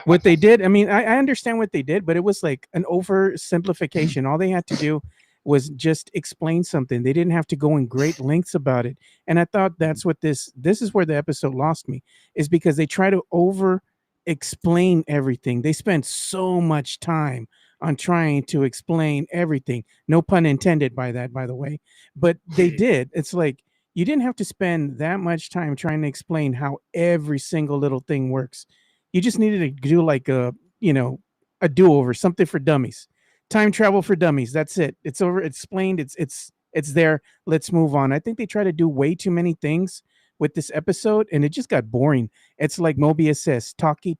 S1: What they did, I mean, I understand what they did, but it was like an oversimplification. All they had to do was just explain something. They didn't have to go in great lengths about it. And I thought that's what this is where the episode lost me, is because they try to over explain everything. They spend so much time on trying to explain everything. No pun intended by that, by the way. But they did. It's like you didn't have to spend that much time trying to explain how every single little thing works. You just needed to do like a do-over, something for dummies. Time travel for dummies. That's it. It's over. It's explained. It's there. Let's move on. I think they try to do way too many things with this episode, and it just got boring. It's like Mobius says, talky.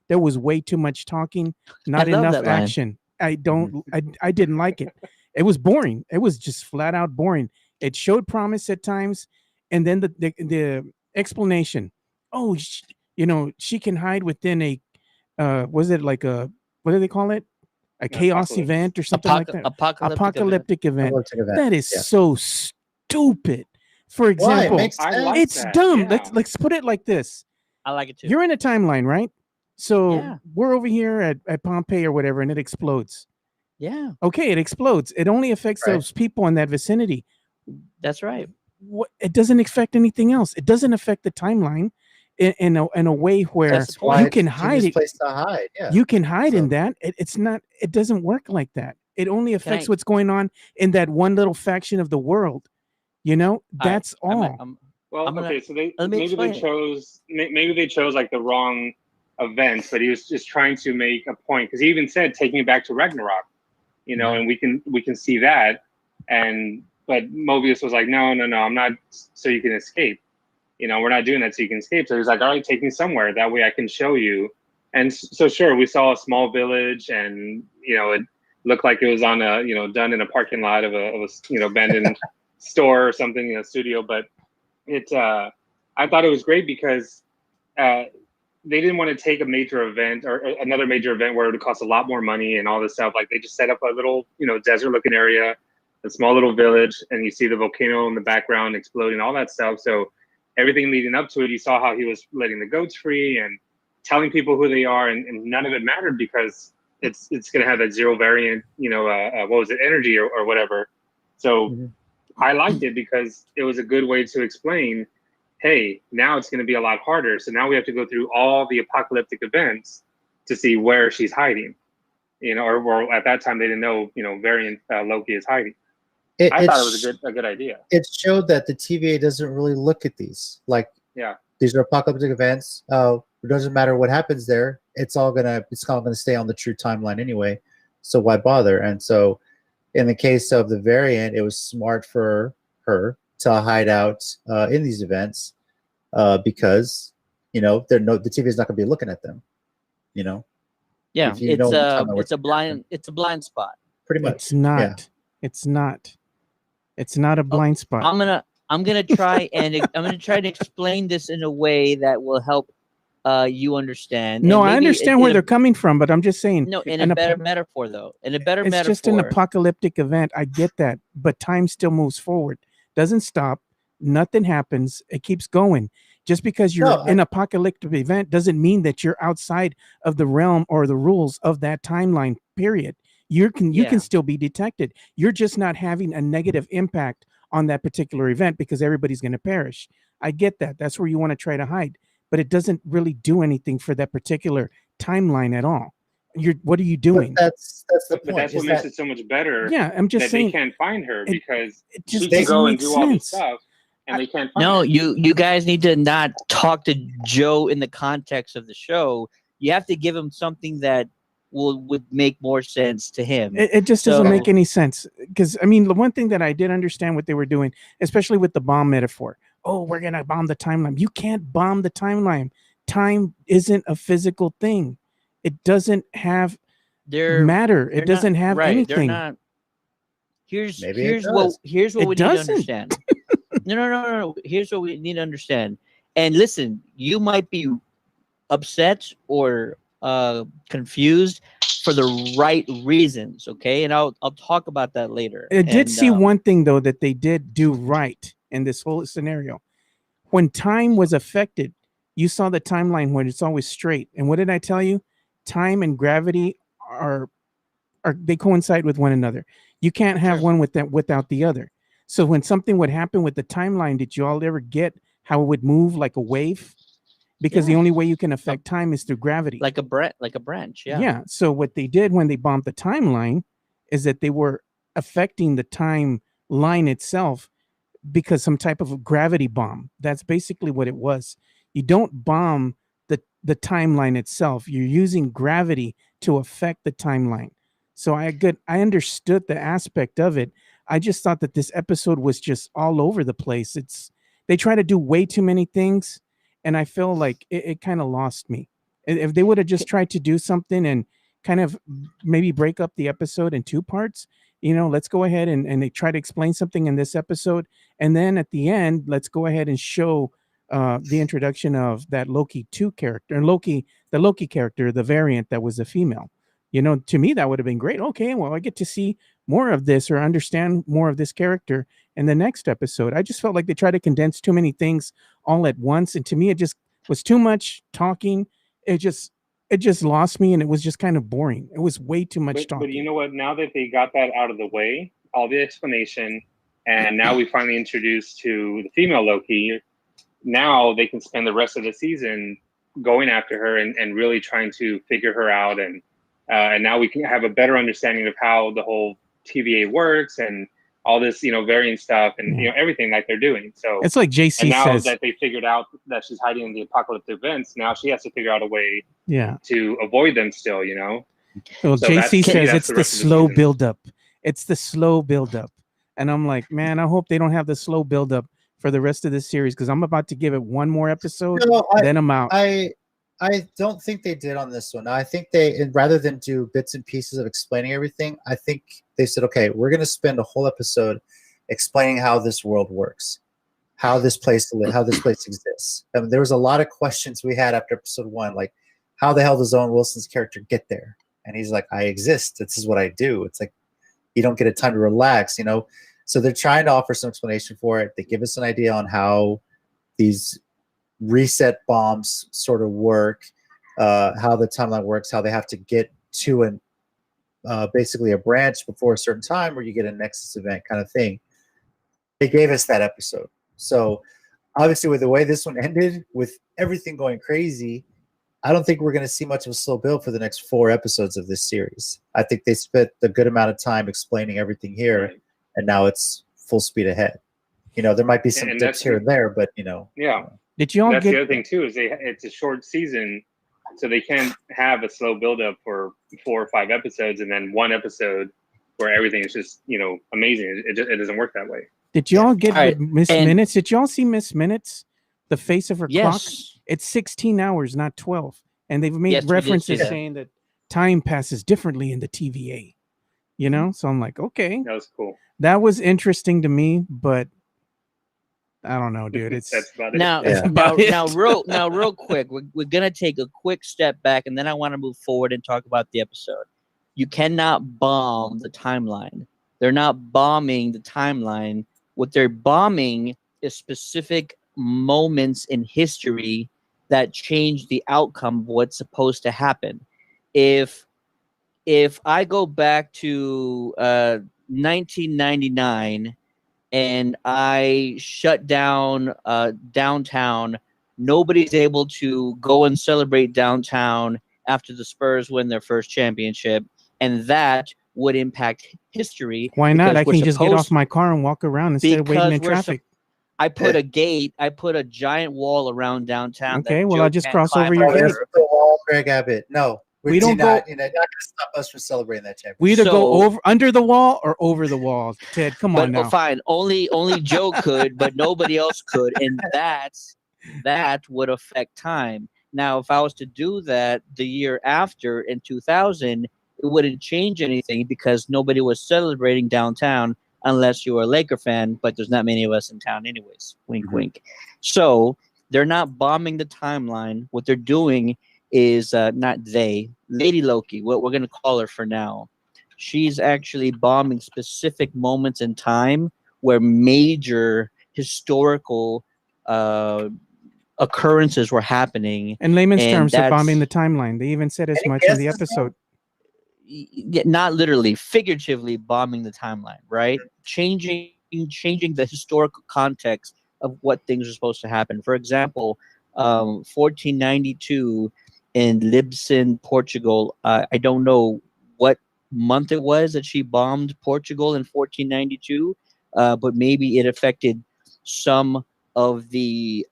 S1: There was way too much talking, not enough action. I didn't like it. It was boring. It was just flat out boring. It showed promise at times, and then the explanation. Oh, she can hide within a was it like a, what do they call it? A chaos event or something like that. Apocalyptic event. That is so stupid. For example, it's dumb. Yeah. Let's put it like this.
S3: I like it too.
S1: You're in a timeline, right? So we're over here at Pompeii or whatever, and it explodes.
S3: Yeah.
S1: Okay, it explodes. It only affects those people in that vicinity.
S3: That's right.
S1: It doesn't affect anything else. It doesn't affect the timeline in a way where you can hide it.
S2: Place to hide. Yeah.
S1: You can hide in that. It's not. It doesn't work like that. It only affects what's going on in that one little faction of the world. That's all.
S5: Okay. So maybe they chose like the wrong events, but he was just trying to make a point, because he even said taking it back to Ragnarok, and we can see that, but Mobius was like, no, I'm not, so you can escape. We're not doing that so you can escape. So he's like, all right, take me somewhere. That way I can show you. And so sure, we saw a small village, and it looked like it was on done in a parking lot of a abandoned store or something, studio. But I thought it was great because they didn't want to take a major event or another major event where it would cost a lot more money and all this stuff. Like they just set up a little, desert looking area, a small little village, and you see the volcano in the background exploding, all that stuff. So everything leading up to it, you saw how he was letting the goats free and telling people who they are, and none of it mattered because it's going to have that zero variant, what was it, energy or whatever. So I liked it because it was a good way to explain, hey, now it's going to be a lot harder. So now we have to go through all the apocalyptic events to see where she's hiding, or at that time they didn't know, variant Loki is hiding. I thought it was a good idea.
S2: It showed that the TVA doesn't really look at these. Like, these are apocalyptic events. It doesn't matter what happens there. It's all gonna stay on the true timeline anyway. So why bother? And so, in the case of the variant, it was smart for her to hide out in these events because the TVA is not going to be looking at them.
S3: Yeah, it's a blind spot.
S2: Pretty much.
S1: It's not. Yeah. It's not a blind spot.
S3: I'm gonna try to explain this in a way that will help you understand.
S1: No, I understand where they're coming from, but I'm just saying.
S3: No, in a better metaphor, though. It's
S1: just an apocalyptic event. I get that, but time still moves forward. Doesn't stop. Nothing happens. It keeps going. Just because you're in an apocalyptic event doesn't mean that you're outside of the realm or the rules of that timeline. Period. You can still be detected. You're just not having a negative impact on that particular event because everybody's going to perish. I get that. That's where you want to try to hide, but it doesn't really do anything for that particular timeline at all. What are you doing?
S2: But that's the point.
S5: But that's what makes it so much better.
S1: Yeah, I'm just saying
S5: they can't find her because
S1: she
S5: can go and do all this stuff, and they can't find her.
S3: No, you guys need to not talk to Joe in the context of the show. You have to give him something that would make more sense to him.
S1: It just doesn't make any sense. Because, I mean, the one thing that I did understand what they were doing, especially with the bomb metaphor. Oh, we're going to bomb the timeline. You can't bomb the timeline. Time isn't a physical thing. It doesn't have matter. It doesn't have anything.
S3: They're not. Here's what we need to understand. No. Here's what we need to understand. And listen, you might be upset or confused for the right reasons, okay? And I'll talk about that later.
S1: I did see one thing though that they did do right in this whole scenario. When time was affected, you saw the timeline when it's always straight. And what did I tell you? Time and gravity are they coincide with one another. You can't have one without the other. So when something would happen with the timeline, did you all ever get how it would move like a wave? Because the only way you can affect time is through gravity.
S3: Like a branch, yeah.
S1: Yeah. So what they did when they bombed the timeline is that they were affecting the timeline itself because some type of a gravity bomb. That's basically what it was. You don't bomb the timeline itself. You're using gravity to affect the timeline. So I understood the aspect of it. I just thought that this episode was just all over the place. They try to do way too many things, and I feel like it kind of lost me. If they would have just tried to do something and kind of maybe break up the episode in two parts, let's go ahead and they try to explain something in this episode, and then at the end, let's go ahead and show the introduction of that Loki 2 character, and the Loki character, the variant that was a female. To me, that would have been great. Okay, well, I get to see more of this or understand more of this character in the next episode. I just felt like they tried to condense too many things all at once. And to me, it just was too much talking. It just lost me, and it was just kind of boring. It was way too much talking.
S5: But you know what? Now that they got that out of the way, all the explanation, and now we finally introduced to the female Loki, now they can spend the rest of the season going after her and really trying to figure her out. And now we can have a better understanding of how the whole TVA works and all this, variant stuff and, everything like they're doing. So
S1: it's like JC
S5: and now
S1: says
S5: that they figured out that she's hiding in the apocalyptic events, now she has to figure out a way to avoid them still,
S1: Well, so JC says it's the slow buildup. It's the slow buildup. And I'm like, man, I hope they don't have the slow buildup for the rest of this series, because I'm about to give it one more episode, then I'm out.
S2: I don't think they did on this one. I think rather than do bits and pieces of explaining everything, I think they said, okay, we're going to spend a whole episode explaining how this world works, how this place exists. I mean, there was a lot of questions we had after episode 1, like, how the hell does Owen Wilson's character get there? And he's like, I exist. This is what I do. It's like, you don't get a time to relax, So they're trying to offer some explanation for it. They give us an idea on how these reset bombs sort of work, how the timeline works, how they have to get to basically a branch before a certain time where you get a nexus event kind of thing. They gave us that episode. So obviously with the way this one ended, with everything going crazy, I don't think we're going to see much of a slow build for the next 4 episodes of this series. I think they spent a good amount of time explaining everything here, and now it's full speed ahead. There might be some dips here and there, but
S5: Yeah.
S1: Did you all
S5: That's
S1: get
S5: the other thing too, is it's a short season, so they can't have a slow buildup for 4 or 5 episodes and then one episode where everything is just amazing. It doesn't work that way.
S1: Did you all get Miss Minutes? Did you all see Miss Minutes? The face of her clock. It's 16 hours, not 12. And they've made references saying that time passes differently in the TVA. So I'm like, okay,
S5: that was cool.
S1: That was interesting to me, but I don't know, dude. It's
S5: That's about
S3: it.
S5: Now,
S3: real quick, we're gonna take a quick step back, and then I want to move forward and talk about the episode. You cannot bomb the timeline. They're not bombing the timeline. What they're bombing is specific moments in history that change the outcome of what's supposed to happen. If I go back to 1999 and I shut down downtown, nobody's able to go and celebrate downtown after the Spurs win their first championship, and that would impact history.
S1: Why not? I can just get off my car and walk around instead of waiting in traffic.
S3: I put a gate. I put a giant wall around downtown.
S1: Okay, well, I'll just cross over your
S2: gate. Greg Abbott. No,
S1: We don't go.
S2: You're not going to stop us from celebrating that championship.
S1: We either go over under the wall or over the wall. Ted, come on now.
S3: But fine, only Joe could, but nobody else could, and that would affect time. Now, if I was to do that the year after in 2000, it wouldn't change anything because nobody was celebrating downtown unless you were a Laker fan, but there's not many of us in town anyways. Wink, wink. So they're not bombing the timeline. What they're doing is not they. Lady Loki, what we're going to call her for now. She's actually bombing specific moments in time where major historical occurrences were happening.
S1: In layman's terms, they're bombing the timeline. They even said as much in the episode.
S3: Not literally, figuratively bombing the timeline, right? Changing the historical context of what things are supposed to happen. For example, 1492 in Lisbon, Portugal. I don't know what month it was that she bombed Portugal in 1492, but maybe it affected some of the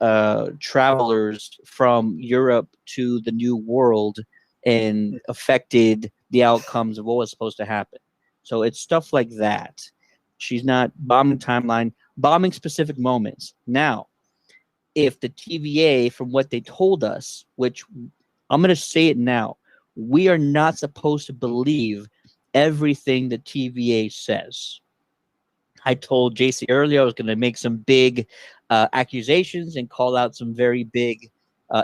S3: travelers from Europe to the New World and affected the outcomes of what was supposed to happen. So it's stuff like that. She's not bombing timeline, bombing specific moments. Now, if the TVA, from what they told us, which I'm going to say it now, we are not supposed to believe everything the TVA says. I told JC earlier I was going to make some big accusations and call out some very big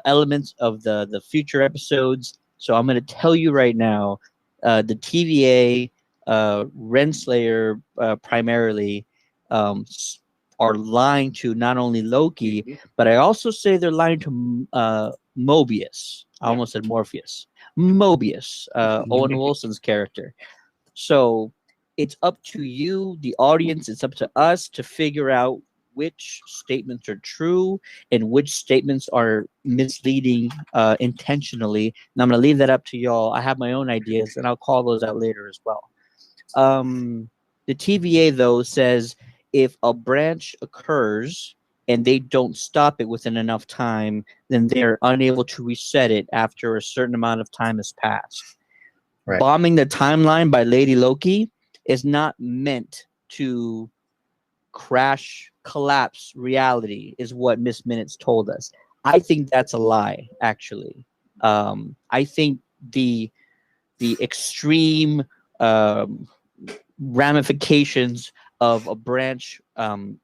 S3: elements of the future episodes. So I'm going to tell you right now, the TVA, Renslayer primarily, are lying to not only Loki, but I also say they're lying to Mobius. I almost said Morpheus. Mobius, Owen Wilson's character. So it's up to you, the audience, it's up to us to figure out which statements are true and which statements are misleading intentionally. And I'm going to leave that up to y'all. I have my own ideas, and I'll call those out later as well. The TVA, though, says if a branch occurs and they don't stop it within enough time, then they're unable to reset it after a certain amount of time has passed. Right. Bombing the timeline by Lady Loki is not meant to collapse reality, is what Miss Minutes told us. I think that's a lie, actually. I think the extreme ramifications of a branch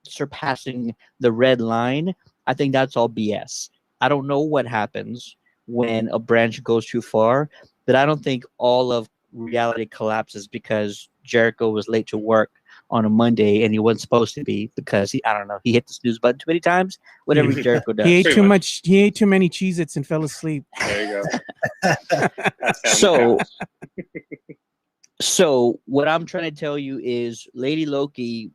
S3: surpassing the red line, I think that's all BS. I don't know what happens when a branch goes too far, but I don't think all of reality collapses because Jericho was late to work on a Monday and he wasn't supposed to be because he hit the snooze button too many times. Whatever Jericho does.
S1: He ate too much. He ate too many Cheez-Its and fell asleep.
S5: There you
S3: go. So what I'm trying to tell you is Lady Loki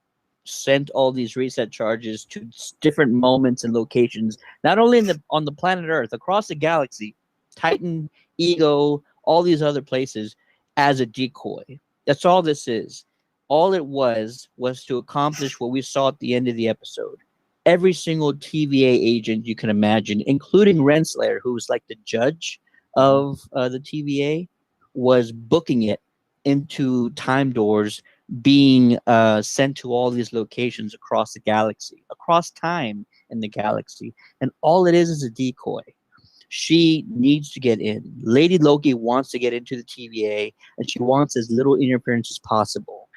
S3: sent all these reset charges to different moments and locations, not only on the planet Earth, across the galaxy, Titan, Ego, all these other places, as a decoy. That's all this is. All it was to accomplish what we saw at the end of the episode. Every single TVA agent you can imagine, including Renslayer, who's like the judge of the TVA, was booking it into time doors, being sent to all these locations across the galaxy, across time in the galaxy. And all it is a decoy. She needs to get in. Lady Loki wants to get into the TVA, and she wants as little interference as possible.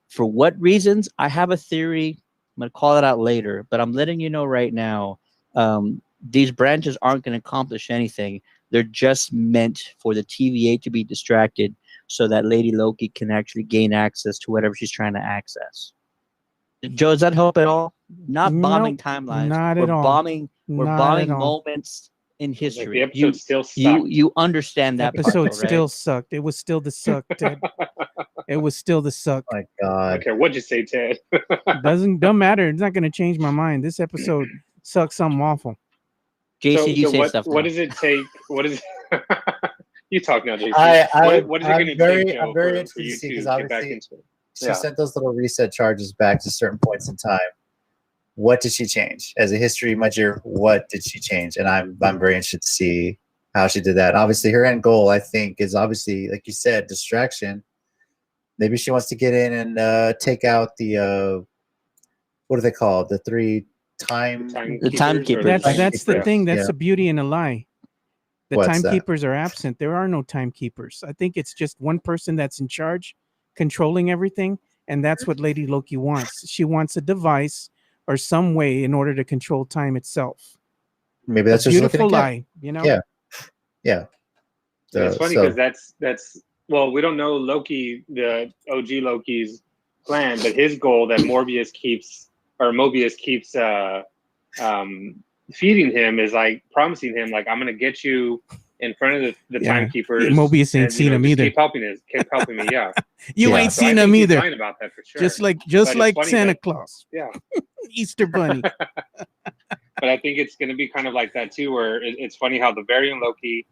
S3: For what reasons? I have a theory. I'm going to call it out later, but I'm letting you know right now, these branches aren't going to accomplish anything. They're just meant for the TVA to be distracted so that Lady Loki can actually gain access to whatever she's trying to access. Joe, does that help at all? Not bombing timelines.
S1: Not at all.
S3: We're bombing moments in history.
S5: Like the episode still sucked.
S3: You understand that
S1: episode
S3: part,
S1: still
S3: right?
S1: sucked. It was still the suck, Ted. It was still the suck.
S2: Oh my God.
S5: Okay, what'd you say, Ted?
S1: Don't matter. It's not going to change my mind. This episode sucks something awful.
S3: JC, you say stuff.
S5: What does it take? What is you talk now, JC? What is it going to take, Joe,
S2: I'm very
S5: for
S2: interested
S5: you
S2: to see
S5: to
S2: because
S5: get back
S2: obviously
S5: into it?
S2: she sent those little reset charges back to certain points in time. What did she change? As a history major, what did she change? And I'm very interested to see how she did that. Obviously, her end goal, I think, is obviously, like you said, distraction. Maybe she wants to get in and take out the what are they called? The three
S3: timekeepers.
S1: That's the thing. That's the beauty in a lie. The timekeepers are absent. There are no timekeepers. I think it's just one person that's in charge, controlling everything, and that's what Lady Loki wants. She wants a device or some way in order to control time itself.
S2: Maybe that's
S1: a
S2: just
S1: beautiful lie, you know?
S2: Yeah.
S5: It's funny because that's well, we don't know Loki, the OG Loki's plan, but his goal that Mobius keeps feeding him is like promising him, like, I'm gonna get you in front of the timekeepers.
S1: Mobius ain't seen him either.
S5: Keep helping me, yeah.
S1: You ain't seen him either.
S5: Lying about that for sure.
S1: Just like Santa Claus.
S5: Yeah.
S1: Easter Bunny.
S5: But I think it's gonna be kind of like that too, where it's funny how the variant Loki.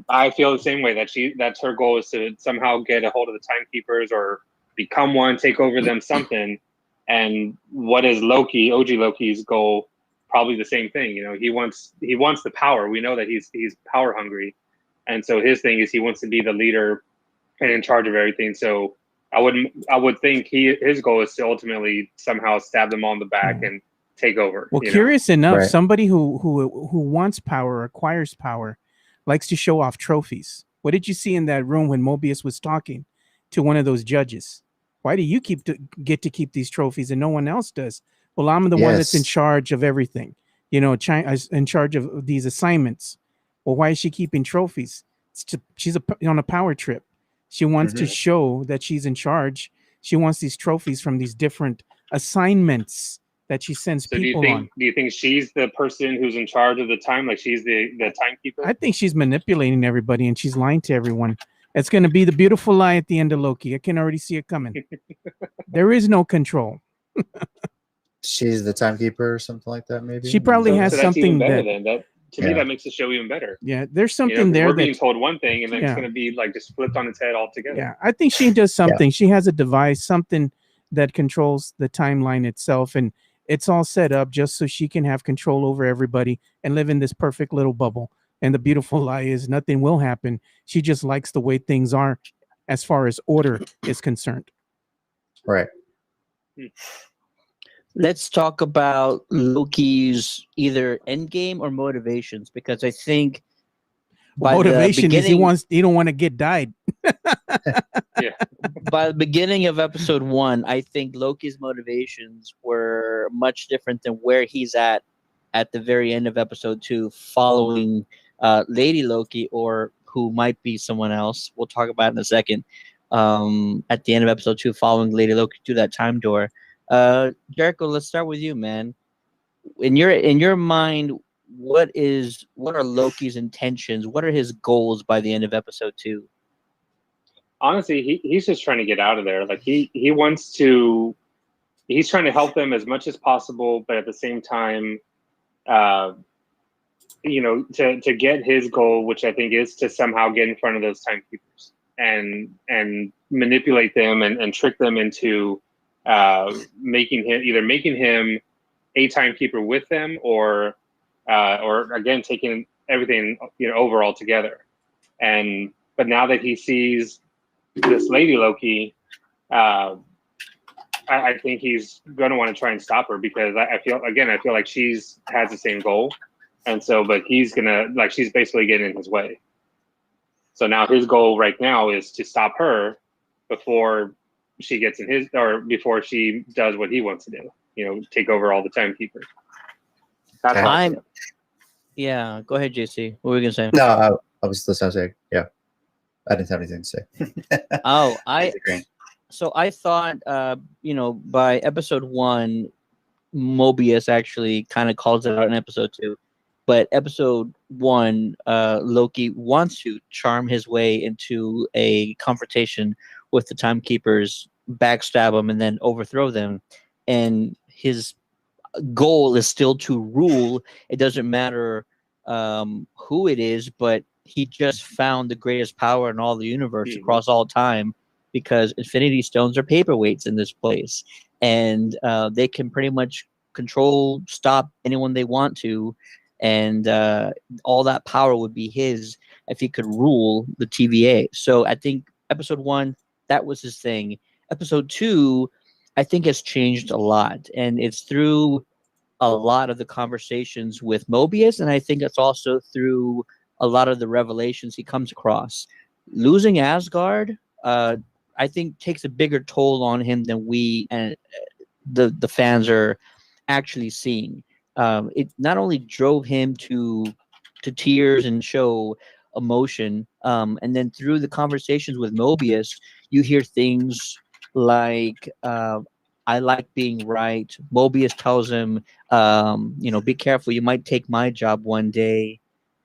S5: I feel the same way that's her goal is to somehow get a hold of the timekeepers or become one, take over them, something. And what is Loki, OG Loki's goal? Probably the same thing. You know, he wants the power. We know that he's power hungry, and so his thing is he wants to be the leader and in charge of everything. So I would think his goal is to ultimately somehow stab them on the back and take over.
S1: Well, curious enough, somebody who wants power, acquires power, likes to show off trophies. What did you see in that room when Mobius was talking to one of those judges? Why do you get to keep these trophies and no one else does? Well, I'm the one that's in charge of everything. You know, in charge of these assignments. Well, why is she keeping trophies? She's on a power trip. She wants to show that she's in charge. She wants these trophies from these different assignments that she sends people on.
S5: Do you think she's the person who's in charge of the time? Like she's the timekeeper?
S1: I think she's manipulating everybody and she's lying to everyone. It's going to be the beautiful lie at the end of Loki. I can already see it coming. There is no control.
S2: She's the timekeeper or something like that, maybe?
S1: She probably has something
S5: better than that. To me, that makes the show even better.
S1: Yeah, there's something there.
S5: We're being told one thing and then it's going to be like just flipped on its head altogether.
S1: Yeah, I think she does something. She has a device, something that controls the timeline itself. And it's all set up just so she can have control over everybody and live in this perfect little bubble. And the beautiful lie is nothing will happen. She just likes the way things are as far as order is concerned.
S2: Right.
S3: Let's talk about Loki's either end game or motivations, because I think
S1: motivation is he don't want to get died.
S3: By the beginning of episode 1, I think Loki's motivations were much different than where he's at the very end of episode 2, following Lady Loki, or who might be someone else. We'll talk about it in a second. At the end of episode 2, following Lady Loki to that time door. Jericho, let's start with you, man. In your mind, what are Loki's intentions? What are his goals by the end of episode 2?
S5: Honestly, he's just trying to get out of there. Like he's trying to help them as much as possible, but at the same time, to get his goal, which I think is to somehow get in front of those timekeepers and manipulate them and trick them into making him a timekeeper with them, or again taking everything overall together. But now that he sees this Lady Loki, I think he's going to want to try and stop her, because I feel like she's has the same goal, and so but he's gonna she's basically getting in his way. So now his goal right now is to stop her before she gets in his, or before she does what he wants to do. Take over all the timekeepers.
S3: Yeah. Go ahead, JC. What were you gonna say?
S2: No, I was listening. Yeah. I didn't have anything to say.
S3: So I thought, by episode 1, Mobius actually kind of calls it out in episode 2. But episode 1, Loki wants to charm his way into a confrontation with the timekeepers, backstab them, and then overthrow them. And his goal is still to rule. It doesn't matter who it is, but he just found the greatest power in all the universe across all time, because Infinity Stones are paperweights in this place, and they can pretty much stop anyone they want to. and all that power would be his if he could rule the TVA. So I think episode 1, that was his thing. Episode 2, I think, has changed a lot, and it's through a lot of the conversations with Mobius, and I think it's also through a lot of the revelations he comes across. Losing Asgard, I think, takes a bigger toll on him than we and the fans are actually seeing. It not only drove him to tears and show emotion, and then through the conversations with Mobius, you hear things like, I like being right. Mobius tells him, be careful, you might take my job one day.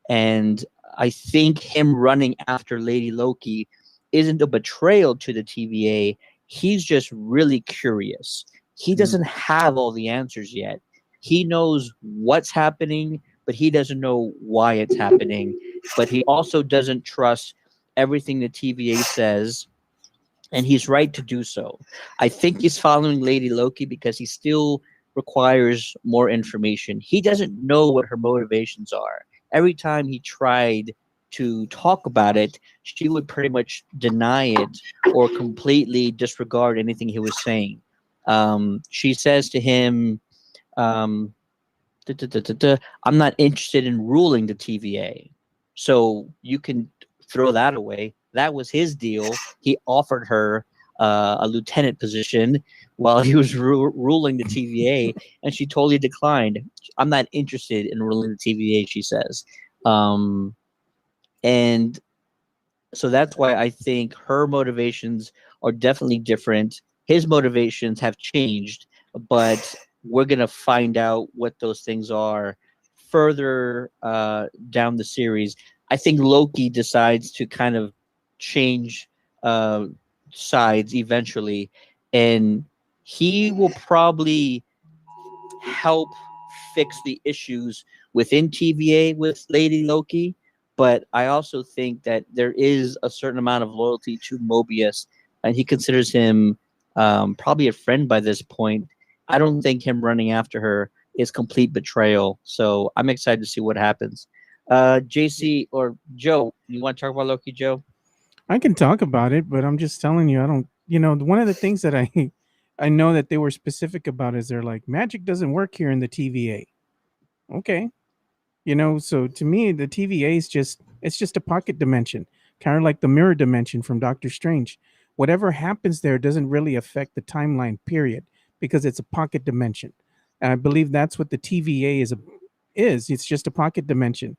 S3: And I think him running after Lady Loki isn't a betrayal to the TVA. He's just really curious. He doesn't have all the answers yet. He knows what's happening, but he doesn't know why it's happening. But he also doesn't trust everything the TVA says, and he's right to do so. I think he's following Lady Loki because he still requires more information. He doesn't know what her motivations are. Every time he tried to talk about it, she would pretty much deny it or completely disregard anything he was saying. She says to him, I'm not interested in ruling the TVA. So you can throw that away. That was his deal. He offered her a lieutenant position while he was ruling the TVA, and she totally declined. I'm not interested in ruling the TVA, she says. And so that's why I think her motivations are definitely different. His motivations have changed, but we're going to find out what those things are further down the series. I think Loki decides to kind of change sides eventually, and he will probably help fix the issues within TVA with Lady Loki. But I also think that there is a certain amount of loyalty to Mobius, and he considers him probably a friend by this point. I don't think him running after her is complete betrayal. So I'm excited to see what happens. JC or Joe, you want to talk about Loki, Joe?
S1: I can talk about it, but I'm just telling you, I don't. One of the things that I know that they were specific about is they're like, magic doesn't work here in the TVA. Okay, so to me the TVA is just a pocket dimension, kind of like the mirror dimension from Doctor Strange. Whatever happens there doesn't really affect the timeline, period, because it's a pocket dimension. And I believe that's what the TVA is. It's just a pocket dimension,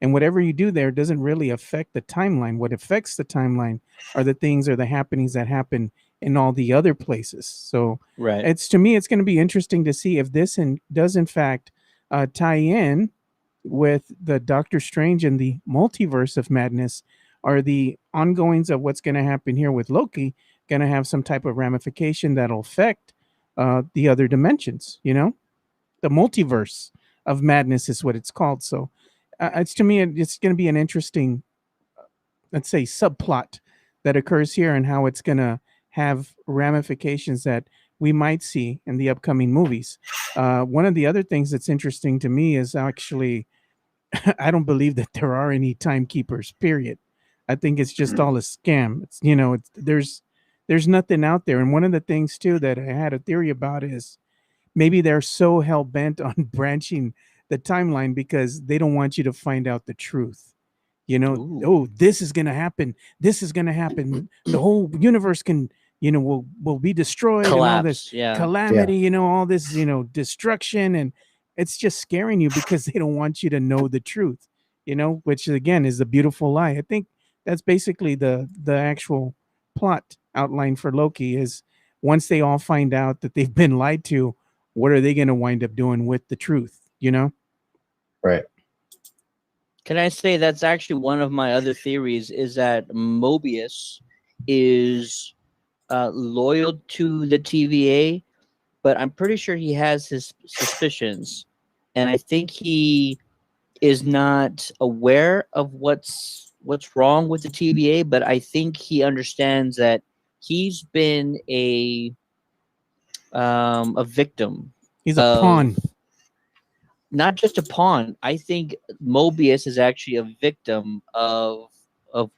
S1: and whatever you do there doesn't really affect the timeline. What affects the timeline are the things or the happenings that happen in all the other places. So
S3: right,
S1: it's going to be interesting to see if this does in fact tie in with the Doctor Strange and the multiverse of madness. Are the ongoings of what's going to happen here with Loki going to have some type of ramification that'll affect the other dimensions? The multiverse of madness is what it's called. So it's to me, it's going to be an interesting, let's say, subplot that occurs here, and how it's going to have ramifications that we might see in the upcoming movies. One of the other things that's interesting to me is actually, I don't believe that there are any timekeepers, period. I think it's just all a scam. There's nothing out there. And one of the things too that I had a theory about is maybe they're so hell bent on branching the timeline because they don't want you to find out the truth.
S3: Ooh.
S1: Oh, this is gonna happen. This is gonna happen. The whole universe will be destroyed.
S3: Collapse,
S1: and all this calamity. All this destruction, and it's just scaring you because they don't want you to know the truth. Which again is the beautiful lie. I think that's basically the actual plot outline for Loki is once they all find out that they've been lied to, what are they going to wind up doing with the truth?
S2: Right.
S3: Can I say that's actually one of my other theories is that Mobius is loyal to the TVA, but I'm pretty sure he has his suspicions. And I think he is not aware of what's wrong with the TVA, but I think he understands that he's been a victim.
S1: He's a pawn.
S3: not just a pawn. I think Mobius is actually a victim of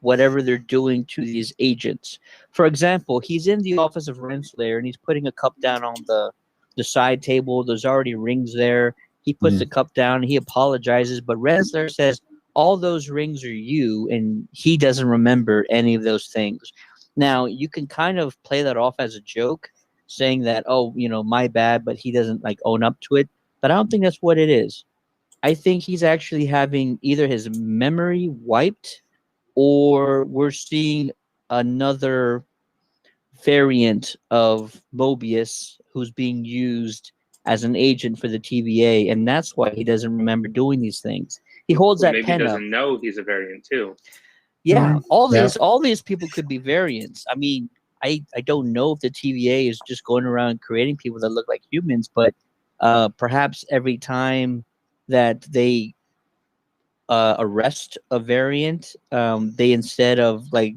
S3: whatever they're doing to these agents. For example, he's in the office of Renslayer and he's putting a cup down on the side table. There's already rings there. He puts the cup down. He apologizes, but Renslayer says all those rings are you, and he doesn't remember any of those things. Now you can kind of play that off as a joke, saying that, oh, my bad, but he doesn't like own up to it. But I don't think that's what it is. I think he's actually having either his memory wiped, or we're seeing another variant of Mobius who's being used as an agent for the TVA, and that's why he doesn't remember doing these things. He holds that
S5: maybe
S3: pen
S5: he
S3: up.
S5: doesn't know he's a variant too.
S3: Yeah, all these people could be variants. I mean, I don't know if the TVA is just going around creating people that look like humans, but perhaps every time that they arrest a variant, they, instead of like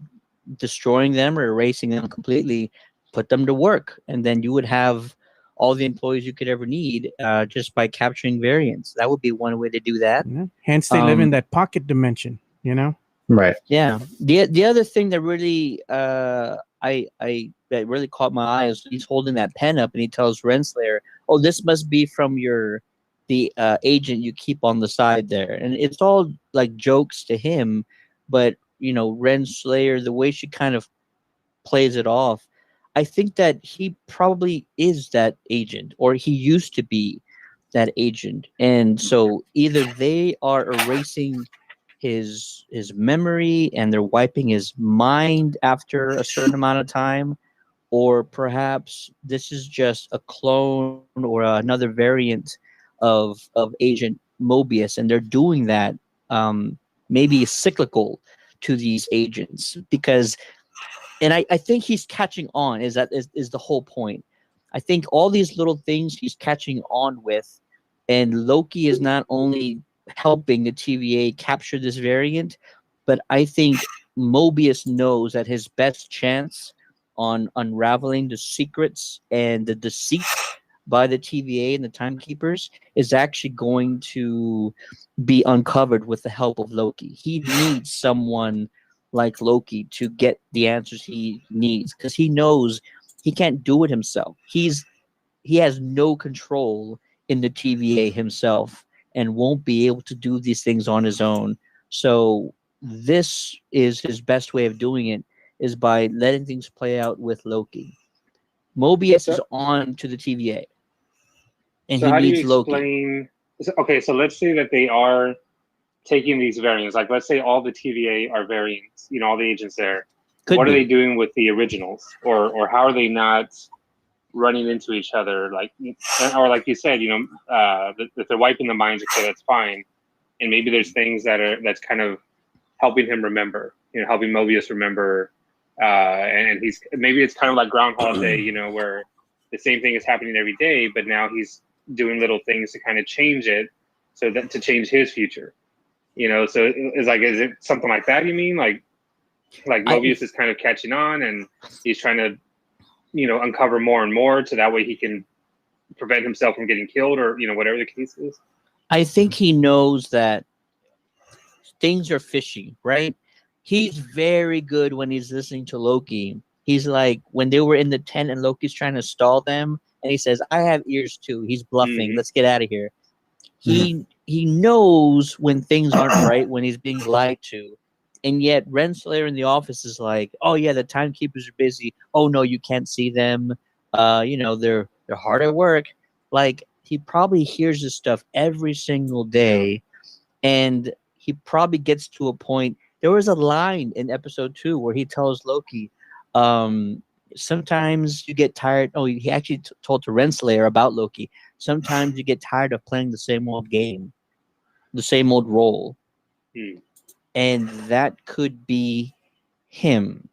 S3: destroying them or erasing them completely, put them to work, and then you would have all the employees you could ever need just by capturing variants. That would be one way to do that.
S1: Yeah. Hence, they live in that pocket dimension.
S2: Right.
S3: Yeah. The other thing that really that really caught my eye is he's holding that pen up and he tells Renslayer, "Oh, this must be from the agent you keep on the side there." And it's all like jokes to him, but Renslayer, the way she kind of plays it off, I think that he probably is that agent, or he used to be that agent. And so either they are erasing his memory and they're wiping his mind after a certain amount of time, or perhaps this is just a clone or another variant of Agent Mobius, and they're doing that maybe cyclical to these agents, because, and I think he's catching on. Is the whole point? I think all these little things he's catching on with, and Loki is not only helping the TVA capture this variant, but I think Mobius knows that his best chance on unraveling the secrets and the deceit by the TVA and the timekeepers is actually going to be uncovered with the help of Loki. He needs someone like Loki to get the answers he needs, because he knows he can't do it himself. He has no control in the TVA himself and won't be able to do these things on his own. So this is his best way of doing it, is by letting things play out with Loki. Mobius is on to the TVA, and
S5: so
S3: he
S5: how do you
S3: needs Loki.
S5: explain? Okay, so let's say that they are taking these variants. Like, let's say all the TVA are variants. All the agents there. What are they doing with the originals, or how are they not running into each other? Like, or like you said, if they're wiping the minds, okay, that's fine. And maybe there's things that's kind of helping him remember, helping Mobius remember. And maybe it's kind of like Groundhog Day, where the same thing is happening every day, but now he's doing little things to kind of change it, so that to change his future. So is it something like that? You mean like Mobius is kind of catching on, and he's trying to, uncover more and more, so that way he can prevent himself from getting killed, or whatever the case is.
S3: I think he knows that things are fishy, right? He's very good when he's listening to Loki. He's like, when they were in the tent and Loki's trying to stall them, and he says, "I have ears too." He's bluffing. Let's get out of here. He knows when things aren't right, when he's being lied to. And yet Renslayer in the office is like, "Oh yeah, the timekeepers are busy. Oh no, you can't see them. They're hard at work." Like, he probably hears this stuff every single day, and he probably gets to a point. There was a line in episode 2 where he tells Loki, sometimes you get tired. Oh, he actually told to Renslayer about Loki. Sometimes you get tired of playing the same old game, the same old role. And that could be him.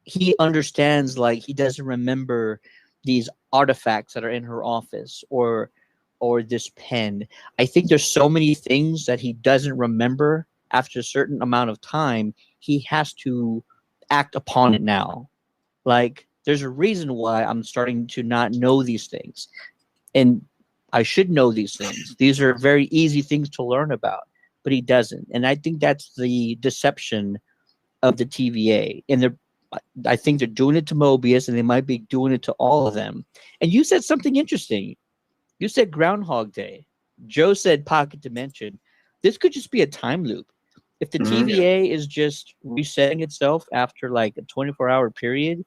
S3: He understands, like, he doesn't remember these artifacts that are in her office, or this pen. I think there's so many things that he doesn't remember after a certain amount of time. He has to act upon it now. Like, there's a reason why I'm starting to not know these things. And I should know these things. These are very easy things to learn about, but he doesn't. And I think that's the deception of the TVA. And I think they're doing it to Mobius, and they might be doing it to all of them. And you said something interesting. You said Groundhog Day. Joe said Pocket Dimension. This could just be a time loop. If the TVA is just resetting itself after like a 24-hour period,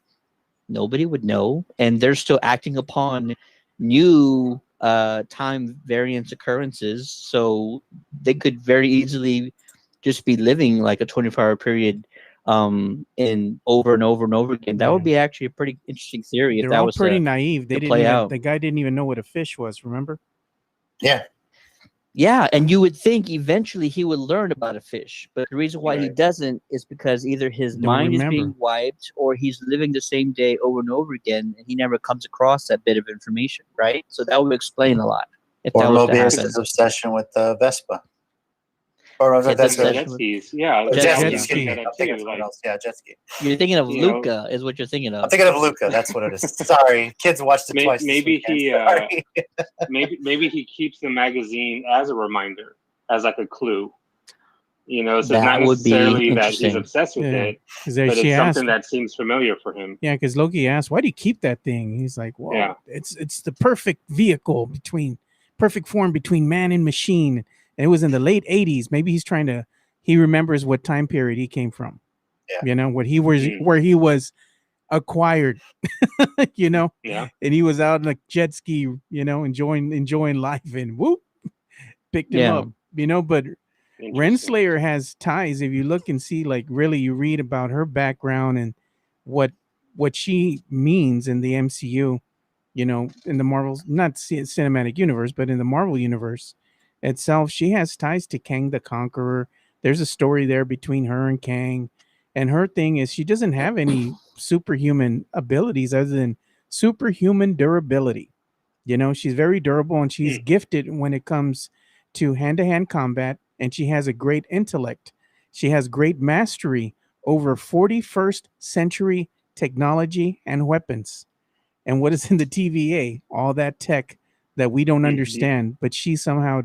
S3: nobody would know. And they're still acting upon new time variance occurrences. So they could very easily just be living like a 24-hour period in over and over and over again. That would be actually a pretty interesting theory.
S1: They're
S3: if that
S1: all
S3: was
S1: pretty naive. They didn't
S3: out.
S1: The guy didn't even know what a fish was. Remember?
S3: Yeah, and you would think eventually he would learn about a fish, but the reason why he doesn't is because either his mind is being wiped or he's living the same day over and over again, and he never comes across that bit of information, right? So that would explain a lot.
S2: Or Mobius' obsession with Vespa. Or
S5: jet skis. Yeah,
S2: jet ski. I'm thinking of someone else. Yeah, jet ski.
S3: You're thinking of Luca, is what you're thinking of.
S2: I'm thinking of Luca. That's what it is. Sorry, kids watched it twice.
S5: Maybe maybe he keeps the magazine as a reminder, as like a clue. You know, so
S3: that
S5: it's not necessarily that he's obsessed with it, but it's something that seems familiar for him.
S1: Yeah, because Loki asked, "Why do you keep that thing?" He's like, "Well, it's the perfect vehicle perfect form between man and machine." And it was in the late 80s. Maybe he remembers what time period he came from.
S2: Yeah.
S1: You know, where he was acquired, you know?
S5: Yeah.
S1: And he was out in a jet ski, you know, enjoying life, and whoop, picked him up, you know, but Renslayer has ties. If you look and see, like, really, you read about her background and what she means in the MCU, you know, in the Marvel, not cinematic universe, but in the Marvel universe itself, she has ties to Kang the Conqueror. There's a story there between her and Kang, and her thing is she doesn't have any superhuman abilities other than superhuman durability. You know, she's very durable, and she's gifted when it comes to hand-to-hand combat, and she has a great intellect. She has great mastery over 41st century technology and weapons. And what is in the TVA? All that tech that we don't understand, but she somehow,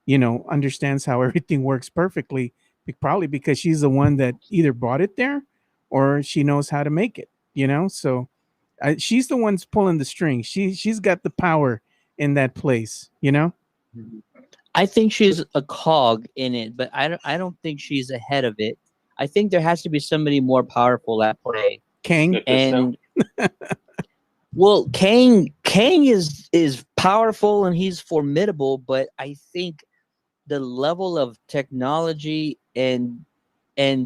S1: you know, understands how everything works perfectly, probably because she's the one that either brought it there or she knows how to make it, you know? So she's the one's pulling the strings. She's got the power in that place, you know?
S3: I think she's a cog in it, but I don't think she's ahead of it. I think there has to be somebody more powerful at play.
S1: Kang.
S3: And well, Kang is powerful and he's formidable, but I think the level of technology and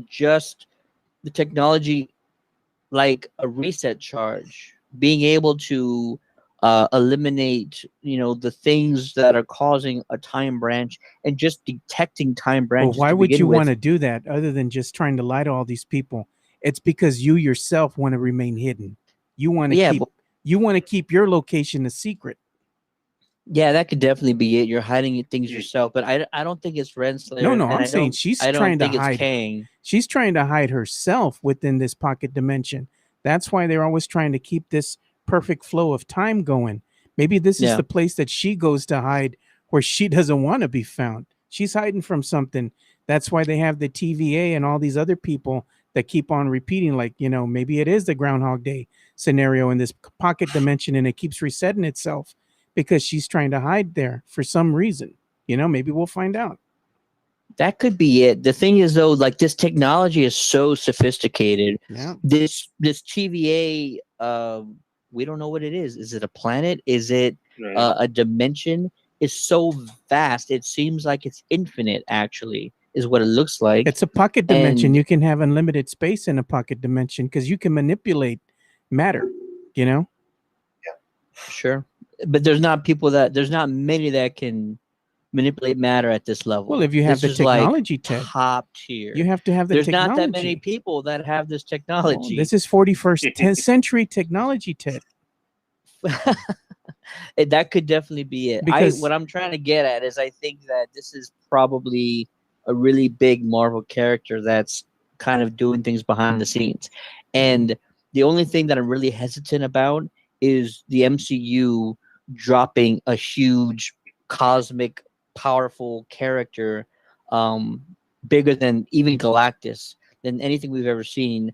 S3: just the technology, like a reset charge, being able to eliminate, you know, the things that are causing a time branch and just detecting time branches.
S1: Well, why would you want to do that other than just trying to lie to all these people? It's because you yourself want to remain hidden. You want to keep your location a secret.
S3: Yeah, that could definitely be it. You're hiding things yourself, but I don't think it's Renslayer.
S1: No, I'm saying she's trying to hide.
S3: Kang.
S1: She's trying to hide herself within this pocket dimension. That's why they're always trying to keep this perfect flow of time going. Maybe this is the place that she goes to hide where she doesn't want to be found. She's hiding from something. That's why they have the TVA and all these other people that keep on repeating, like, you know, maybe it is the Groundhog Day scenario in this pocket dimension and it keeps resetting itself because she's trying to hide there for some reason. You know, maybe we'll find out.
S3: That could be it. The thing is, though, like, this technology is so sophisticated.
S1: Yeah.
S3: This TVA, we don't know what it is. Is it a planet? Is it a dimension? It's so vast. It seems like it's infinite, actually, is what it looks like.
S1: It's a pocket dimension. You can have unlimited space in a pocket dimension because you can manipulate matter, you know?
S2: Yeah.
S3: Sure. But there's not many that can manipulate matter at this level.
S1: Well, if you have the technology,
S3: like top tier,
S1: you have to have the
S3: There's
S1: technology.
S3: Not that many people that have this technology.
S1: This is 41st century technology, Ted.
S3: That could definitely be it. What I'm trying to get at is I think that this is probably a really big Marvel character that's kind of doing things behind the scenes. And the only thing that I'm really hesitant about is the MCU dropping a huge cosmic, powerful character, bigger than even Galactus, than anything we've ever seen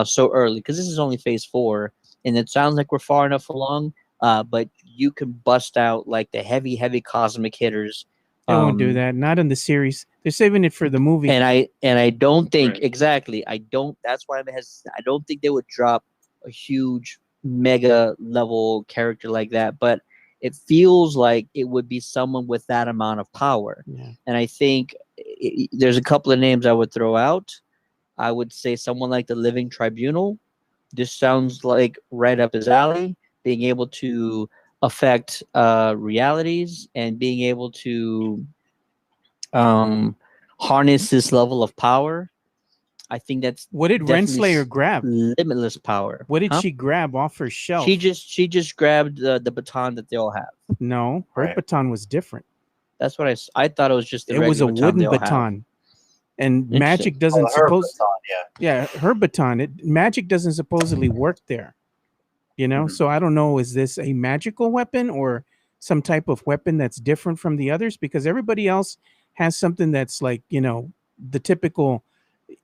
S3: so early. Because this is only Phase 4, and it sounds like we're far enough along. But you can bust out like the heavy cosmic hitters.
S1: They won't do that. Not in the series. They're saving it for the movie.
S3: And I don't think exactly. That's why I don't think they would drop a huge mega level character like that. But it feels like it would be someone with that amount of power.
S1: Yeah.
S3: And I think there's a couple of names I would throw out. I would say someone like the Living Tribunal. This sounds like right up his alley. Being able to affect realities and being able to harness this level of power. I think that's
S1: what did Renslayer grab?
S3: Limitless power.
S1: What did she grab off her shelf?
S3: She just grabbed the baton that they all have.
S1: No, her baton was different.
S3: That's what I thought it was just the
S1: it was a wooden baton. And magic doesn't her baton. Magic doesn't supposedly work there. You know, so I don't know, is this a magical weapon or some type of weapon that's different from the others? Because everybody else has something that's like, you know, the typical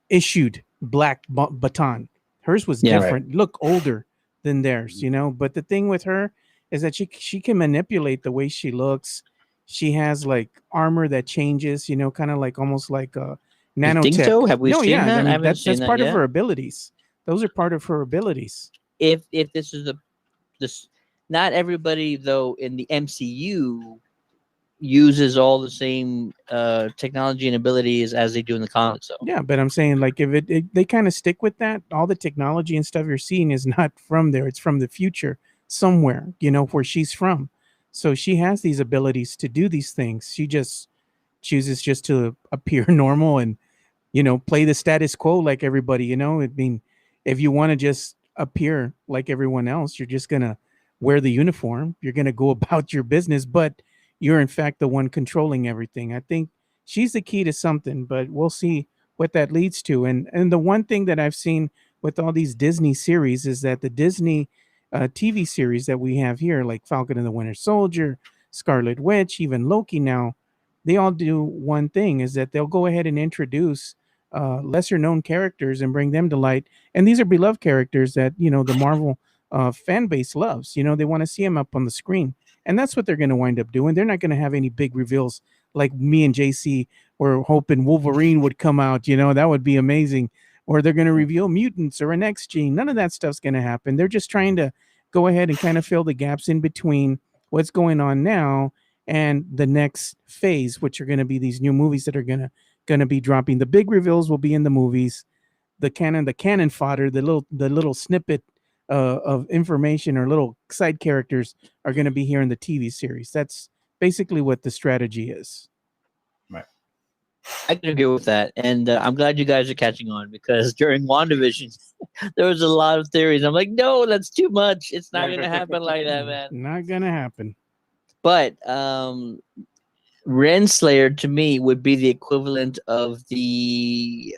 S1: issued black baton. Hers was different, look older than theirs, you know. But the thing with her is that she can manipulate the way she looks. She has like armor that changes, you know, kind of like almost like a nanotech.
S3: You think so? Have we seen that?
S1: I mean, that's part of her abilities. Those are part of her abilities.
S3: If this is this, not everybody though in the MCU uses all the same technology and abilities as they do in the comics. So
S1: yeah, but I'm saying like if they kind of stick with that, all the technology and stuff you're seeing is not from there; it's from the future somewhere, you know, where she's from. So she has these abilities to do these things. She just chooses just to appear normal and, you know, play the status quo like everybody. You know, I mean, if you want to just appear like everyone else, you're just gonna wear the uniform, you're gonna go about your business, but you're in fact the one controlling everything. I think she's the key to something, but we'll see what that leads to. And the one thing that I've seen with all these Disney series is that the Disney TV series that we have here, like Falcon and the Winter Soldier, Scarlet Witch, even Loki now, they all do one thing, is that they'll go ahead and introduce lesser known characters and bring them to light. And these are beloved characters that, you know, the Marvel fan base loves. You know, they want to see them up on the screen. And that's what they're going to wind up doing. They're not going to have any big reveals like me and JC were hoping Wolverine would come out. You know, that would be amazing. Or they're going to reveal mutants or an X gene. None of that stuff's going to happen. They're just trying to go ahead and kind of fill the gaps in between what's going on now and the next phase, which are going to be these new movies that are going to be dropping. The big reveals will be in the movies. The cannon fodder, the little snippet of information or little side characters are going to be here in the TV series. That's basically what the strategy is.
S2: Right.
S3: I can agree with that. And I'm glad you guys are catching on, because during WandaVision, there was a lot of theories. I'm like, no, that's too much. It's not going to happen like that, man.
S1: Not going to happen.
S3: But Renslayer to me would be the equivalent of the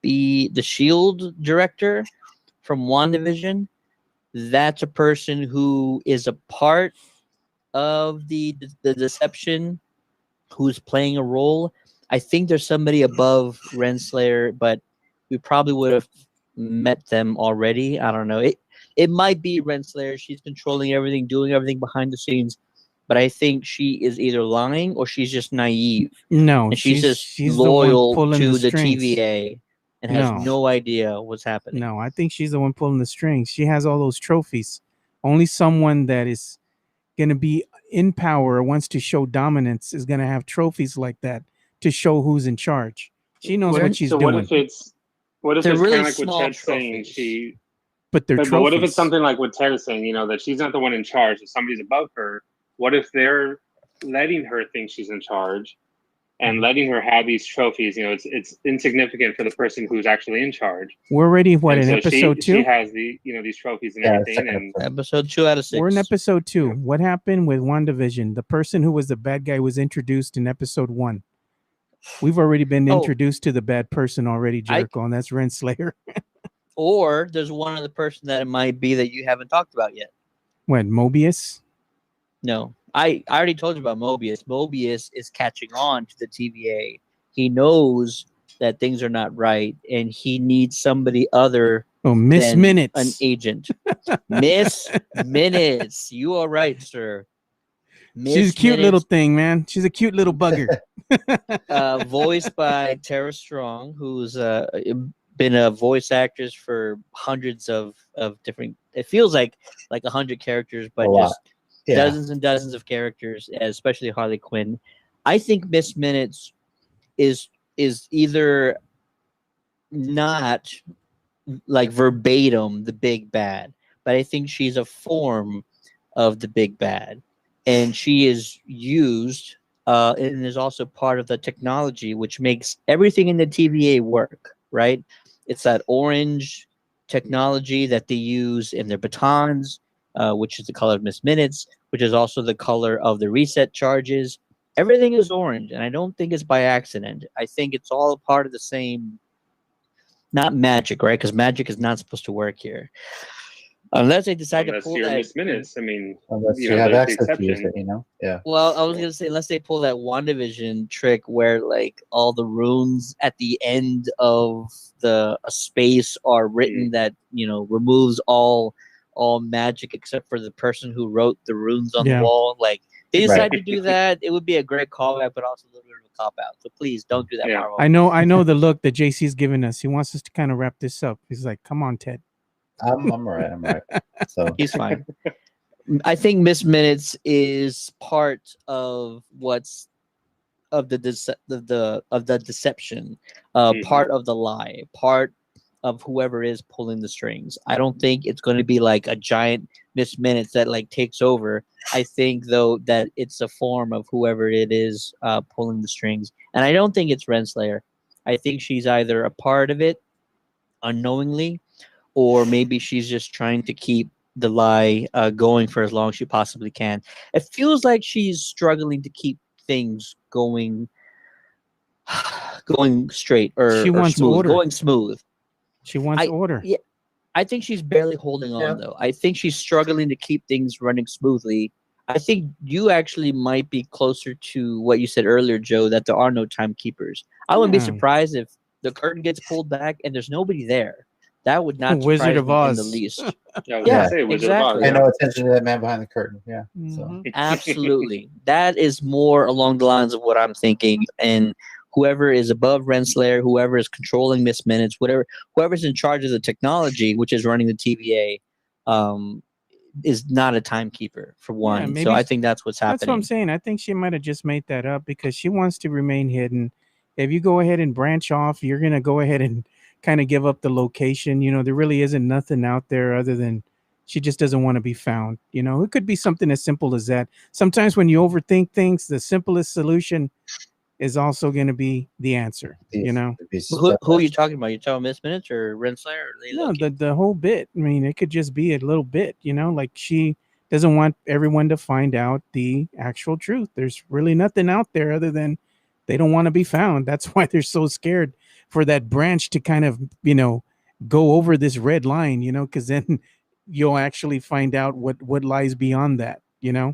S3: the SHIELD director from WandaVision. That's a person who is a part of the deception, who's playing a role. I think there's somebody above Renslayer, but we probably would have met them already. I don't know. It might be Renslayer. She's controlling everything, doing everything behind the scenes. But I think she is either lying or she's just naive.
S1: No,
S3: and she's just loyal to the TVA and has no idea what's happening.
S1: No, I think she's the one pulling the strings. She has all those trophies. Only someone that is going to be in power or wants to show dominance is going to have trophies like that to show who's in charge. She knows what she's doing.
S5: What if it's really kind of like what Ted's saying?
S1: But
S5: what if it's something like what Ted is saying, you know, that she's not the one in charge, that somebody's above her? What if they're letting her think she's in charge and letting her have these trophies? You know, it's insignificant for the person who's actually in charge.
S1: We're already in episode 2?
S5: She has these trophies and everything. And
S3: episode 2 out of 6.
S1: We're in episode 2. What happened with WandaVision? The person who was the bad guy was introduced in episode 1. We've already been introduced to the bad person already, Jericho, and that's Renslayer.
S3: Or there's one other person that it might be that you haven't talked about yet.
S1: What, Mobius?
S3: No, I already told you about Mobius. Mobius is catching on to the TVA. He knows that things are not right, and he needs somebody other
S1: Miss
S3: than
S1: Minutes,
S3: an agent. Miss Minutes, you are right, sir.
S1: She's a cute little thing, man. She's a cute little bugger.
S3: Voiced by Tara Strong, who's been a voice actress for hundreds of different. It feels like 100 characters, but just dozens and dozens of characters, especially Harley Quinn. I think Miss Minutes is either not like verbatim the big bad, but I think she's a form of the big bad, and she is used and is also part of the technology which makes everything in the TVA work. Right? It's that orange technology that they use in their batons, which is the color of Miss Minutes, which is also the color of the reset charges. Everything is orange, and I don't think it's by accident. I think it's all a part of the same. Not magic, right? Because magic is not supposed to work here. Unless they decide to pull that.
S5: Miss Minutes, I mean,
S2: unless you have access to use it, Yeah.
S3: Well, I was gonna say unless they pull that WandaVision trick where like all the runes at the end of a space are written that removes all magic except for the person who wrote the runes on the wall. Like they decide to do that, it would be a great callback, but also a little bit of a cop out. So please don't do that. Marvel.
S1: I know the look that JC's giving us. He wants us to kind of wrap this up. He's like, "Come on, Ted."
S2: I'm all right. I'm right. So
S3: he's fine. I think Miss Minutes is part of the deception, part of the lie, part of whoever is pulling the strings. I don't think it's going to be like a giant Miss Minutes that like takes over. I think though that it's a form of whoever it is pulling the strings, and I don't think it's Renslayer. I think she's either a part of it unknowingly, or maybe she's just trying to keep the lie going for as long as she possibly can. It feels like she's struggling to keep things going straight or
S1: she wants
S3: smooth,
S1: order.
S3: going smooth.
S1: She wants order.
S3: Yeah, I think she's barely holding on though. I think she's struggling to keep things running smoothly. I think you actually might be closer to what you said earlier, Joe, that there are no timekeepers. I wouldn't be surprised if the curtain gets pulled back and there's nobody there. That would not
S1: Wizard
S3: surprise
S1: of
S3: me
S1: Oz.
S3: in the least.
S5: Exactly.
S2: Pay no attention to that man behind the curtain. Yeah.
S1: Mm-hmm.
S2: So
S3: Absolutely. That is more along the lines of what I'm thinking. And whoever is above Renslayer, whoever is controlling Miss Minutes, whoever's in charge of the technology, which is running the TVA, is not a timekeeper for one. So I think that's what's happening.
S1: That's what I'm saying. I think she might have just made that up because she wants to remain hidden. If you go ahead and branch off, you're going to go ahead and kind of give up the location. There really isn't nothing out there other than she just doesn't want to be found. It could be something as simple as that. Sometimes when you overthink things, the simplest solution is also going to be the answer.
S3: Who are you talking about? You talking Miss Minutes or Renslayer or Loki?
S1: No, the whole bit. I mean, it could just be a little bit. Like she doesn't want everyone to find out the actual truth. There's really nothing out there other than they don't want to be found. That's why they're so scared for that branch to kind of, go over this red line, because then you'll actually find out what lies beyond that, Yeah.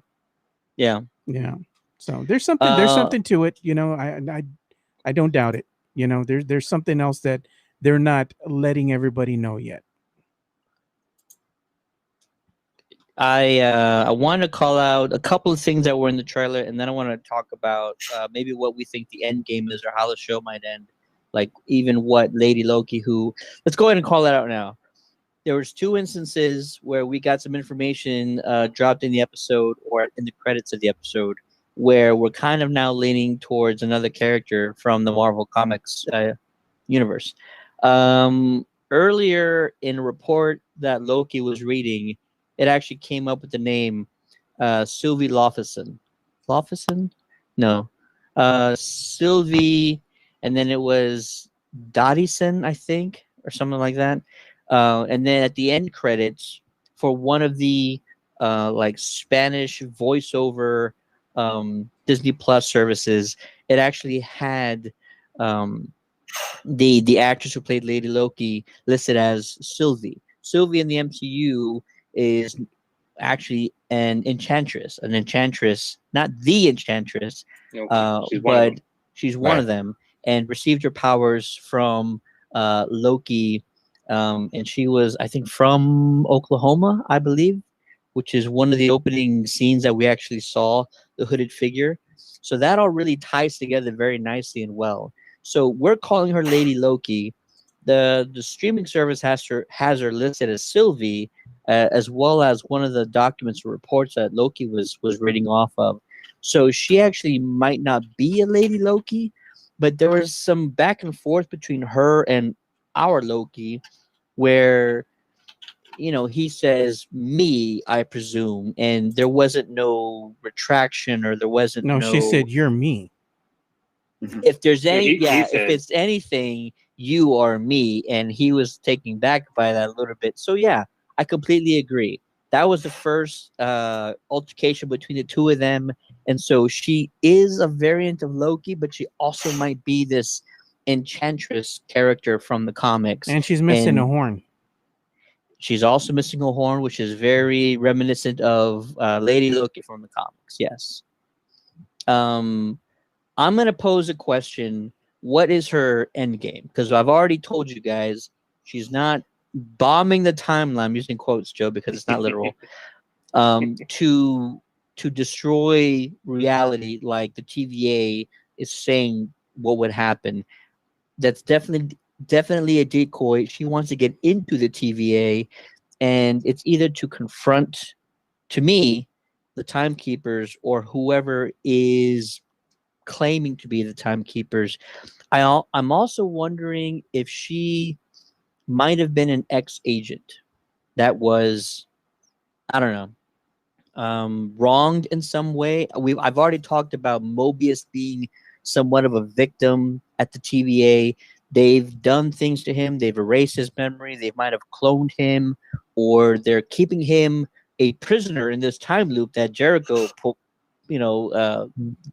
S1: Yeah. So there's something to it, I don't doubt it. There's something else that they're not letting everybody know yet.
S3: I want to call out a couple of things that were in the trailer, and then I want to talk about maybe what we think the end game is or how the show might end. Like even what Lady Loki, let's go ahead and call that out now. There was 2 instances where we got some information dropped in the episode or in the credits of the episode where we're kind of now leaning towards another character from the Marvel Comics universe. Earlier in a report that Loki was reading, it actually came up with the name Sylvie Lofison. Lofison? No. Sylvie, and then it was Doddison, I think, or something like that. And then at the end credits for one of the like Spanish voiceover Disney Plus services, it actually had the actress who played Lady Loki listed as Sylvie. Sylvie in the MCU is actually an enchantress, not the enchantress,
S5: she's
S3: but she's one of them, and received her powers from Loki. And she was, I think, from Oklahoma, I believe, which is one of the opening scenes that we actually saw the hooded figure. So that all really ties together very nicely and well. So we're calling her Lady Loki. The streaming service has her listed as Sylvie, as well as one of the documents or reports that Loki was reading off of. So she actually might not be a Lady Loki, but there was some back and forth between her and our Loki, where he says me, I presume, and there wasn't no retraction, or there wasn't no.
S1: She said you're me.
S3: If there's any, if it's anything, you are me, and he was taken back by that a little bit. So yeah, I completely agree. That was the first altercation between the two of them, and so she is a variant of Loki, but she also might be this enchantress character from the comics,
S1: and she's missing a horn.
S3: She's also missing a horn, which is very reminiscent of Lady Loki from the comics. Yes. I'm going to pose a question. What is her end game? Because I've already told you guys she's not bombing the timeline. I'm using quotes, Joe, because it's not literal. To destroy reality, like the TVA is saying what would happen. That's definitely a decoy. She wants to get into the TVA, and it's either to confront, to me, the timekeepers, or whoever is claiming to be the timekeepers. I'm also wondering if she might have been an ex-agent that was, I don't know, wronged in some way. I've already talked about Mobius being somewhat of a victim at the TVA. They've done things to him. They've erased his memory. They might have cloned him, or they're keeping him a prisoner in this time loop that Jericho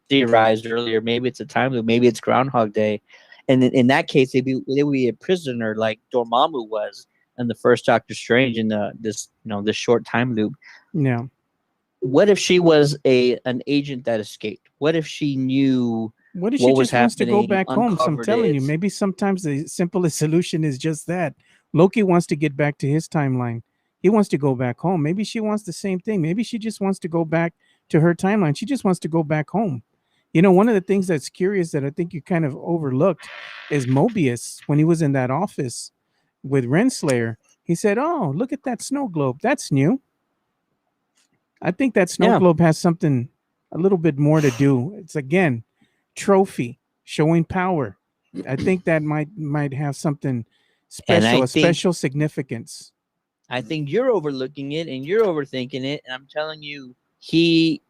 S3: theorized earlier. Maybe it's a time loop. Maybe it's Groundhog Day. And in that case, they would be a prisoner like Dormammu was in the first Doctor Strange in this short time loop.
S1: Yeah.
S3: What if she was an agent that escaped? What if she knew?
S1: What if she just wants to go back home? So I'm telling you, maybe sometimes the simplest solution is just that. Loki wants to get back to his timeline. He wants to go back home. Maybe she wants the same thing. Maybe she just wants to go back to her timeline. She just wants to go back home. One of the things that's curious that I think you kind of overlooked is Mobius, when he was in that office with Renslayer, he said, "Oh, look at that snow globe. That's new." I think that snow globe has something a little bit more to do. It's, again, trophy, showing power. I think that might have something special, special significance.
S3: I think you're overlooking it and you're overthinking it. And I'm telling you, he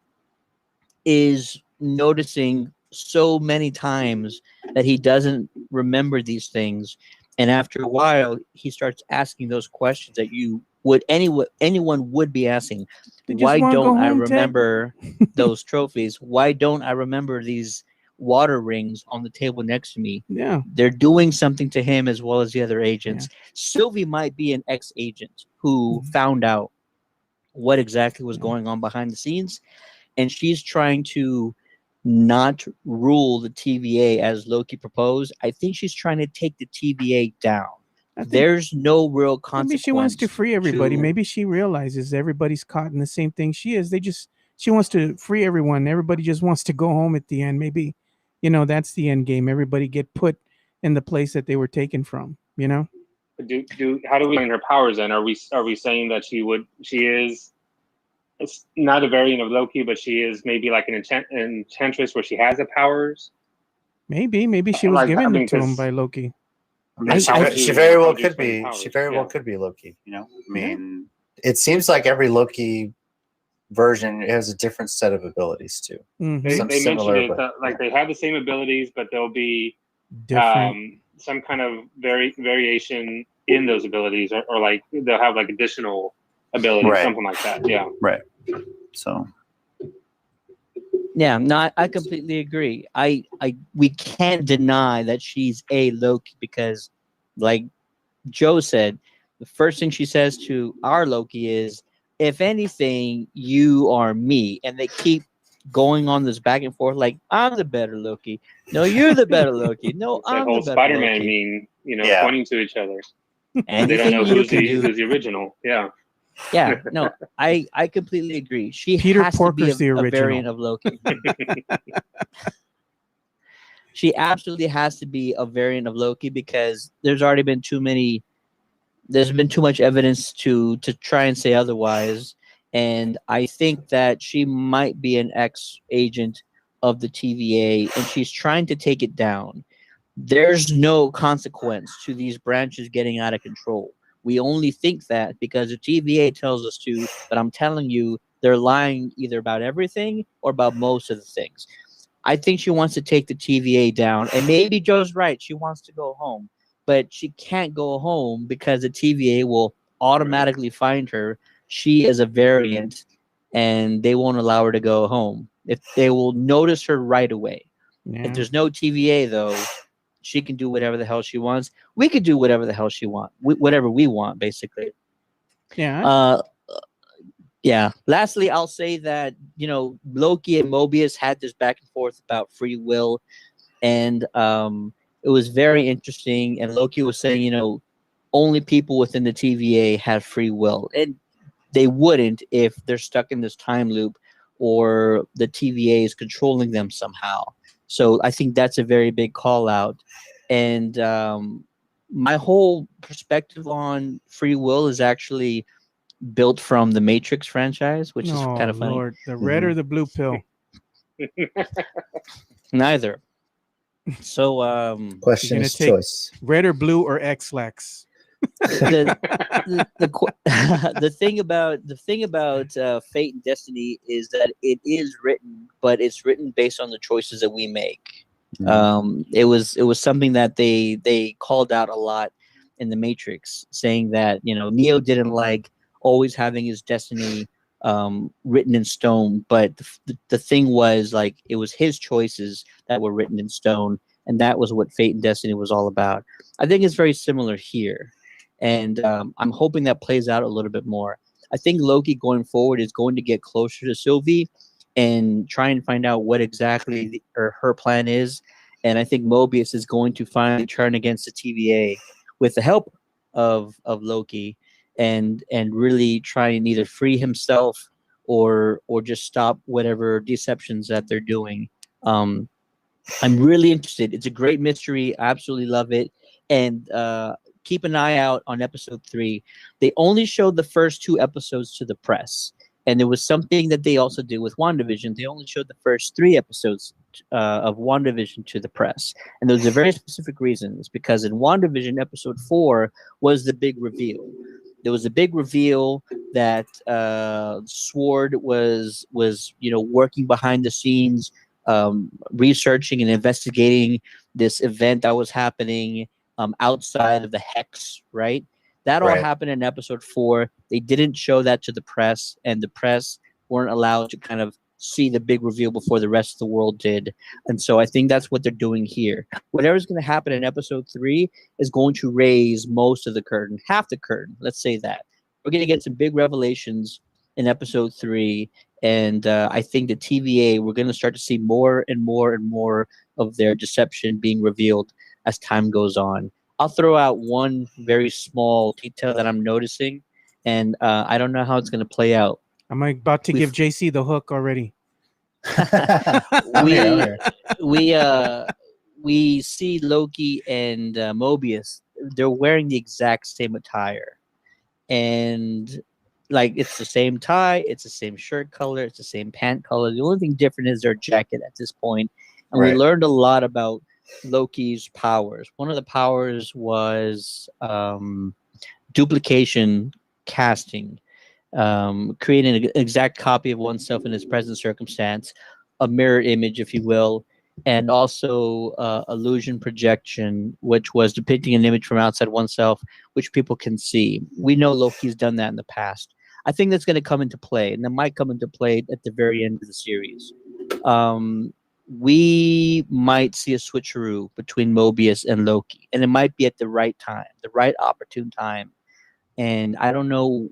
S3: is noticing so many times that he doesn't remember these things. And after a while, he starts asking those questions that anyone would be asking. Why don't I remember those trophies? Why don't I remember these water rings on the table next to me?
S1: Yeah.
S3: They're doing something to him as well as the other agents. Yeah. Sylvie might be an ex-agent who found out what exactly was going on behind the scenes, and she's trying to not rule the TVA as Loki proposed. I think she's trying to take the TVA down. There's no real consequence.
S1: Maybe she wants to free everybody. Maybe she realizes everybody's caught in the same thing she is. She wants to free everyone. Everybody just wants to go home at the end. Maybe, that's the end game. Everybody get put in the place that they were taken from,
S5: How do we learn her powers then? Are we saying that she is, it's not a variant of Loki, but she is maybe like an enchantress where she has the powers?
S1: Maybe she was given to him by Loki.
S2: She very well could be. She very well could be Loki. I mean, it seems like every Loki version has a different set of abilities too.
S5: Mm-hmm. They mentioned it they have the same abilities, but there'll be some kind of variation in those abilities, or like they'll have like additional abilities, something like that. Yeah.
S2: Right. So.
S3: Yeah, no, I completely agree. We can't deny that she's a Loki because, like Joe said, the first thing she says to our Loki is, if anything, you are me. And they keep going on this back and forth like, I'm the better Loki. No, you're the better Loki. No,
S5: It's that
S3: I'm
S5: whole
S3: the better
S5: Spider-Man
S3: Loki.
S5: meme, pointing to each other. They don't
S3: Anything
S5: know
S3: you
S5: who's
S3: can do.
S5: the original. Yeah.
S3: Yeah, no, I completely agree. She
S1: Peter
S3: has
S1: Porker's
S3: to be
S1: the
S3: a
S1: original.
S3: variant of Loki. She absolutely has to be a variant of Loki because there's already been there's been too much evidence to try and say otherwise. And I think that she might be an ex-agent of the TVA, and she's trying to take it down. There's no consequence to these branches getting out of control. We only think that because the TVA tells us to, but I'm telling you, they're lying either about everything or about most of the things. I think she wants to take the TVA down, and maybe Joe's right. She wants to go home, but she can't go home because the TVA will automatically find her. She is a variant, and they won't allow her to go home. If they will notice her right away.
S1: Yeah.
S3: If there's no TVA though, she can do whatever the hell she wants. We could do whatever the hell she want, whatever we want, basically.
S1: Yeah.
S3: Yeah. Lastly, I'll say that Loki and Mobius had this back and forth about free will, and it was very interesting. And Loki was saying, only people within the TVA have free will, and they wouldn't if they're stuck in this time loop or the TVA is controlling them somehow. So I think that's a very big call out. And my whole perspective on free will is actually built from the Matrix franchise, which is kind of funny.
S1: Lord, the red or the blue pill?
S3: Neither. So
S2: question is choice.
S1: Red or blue or X-Lax?
S3: the thing about fate and destiny is that it is written, but it's written based on the choices that we make. It was something that they called out a lot in the Matrix, saying that Neo didn't like always having his destiny written in stone, but the thing was, like, it was his choices that were written in stone, and that was what fate and destiny was all about. I think it's very similar here. And I'm hoping that plays out a little bit more. I think Loki going forward is going to get closer to Sylvie and try and find out what exactly her plan is. And I think Mobius is going to finally turn against the TVA with the help of Loki and really try and either free himself or just stop whatever deceptions that they're doing. I'm really interested. It's a great mystery. I absolutely love it. And keep an eye out on episode 3. They only showed the first 2 episodes to the press. And there was something that they also did with WandaVision. They only showed the first 3 episodes of WandaVision to the press. And there was a very specific reason. It's because in WandaVision, episode 4 was the big reveal. There was a big reveal that Sword was working behind the scenes, researching and investigating this event that was happening outside of the Hex, right? That all happened in episode 4. They didn't show that to the press, and the press weren't allowed to kind of see the big reveal before the rest of the world did. And so I think that's what they're doing here. Whatever's going to happen in episode 3 is going to raise most of the curtain, half the curtain. Let's say that. We're going to get some big revelations in episode 3. And I think the TVA, we're going to start to see more and more and more of their deception being revealed as time goes on. I'll throw out one very small detail that I'm noticing, and I don't know how it's going to play out.
S1: I'm about to give JC the hook already.
S3: We see Loki and Mobius. They're wearing the exact same attire, and like, it's the same tie, it's the same shirt color, it's the same pant color. The only thing different is their jacket at this point. And we learned a lot about Loki's powers. One of the powers was duplication casting, creating an exact copy of oneself in his present circumstance, a mirror image, if you will, and also illusion projection, which was depicting an image from outside oneself, which people can see. We know Loki's done that in the past. I think that's going to come into play, and that might come into play at the very end of the series. We might see a switcheroo between Mobius and Loki, and it might be at the right time, the right opportune time. And I don't know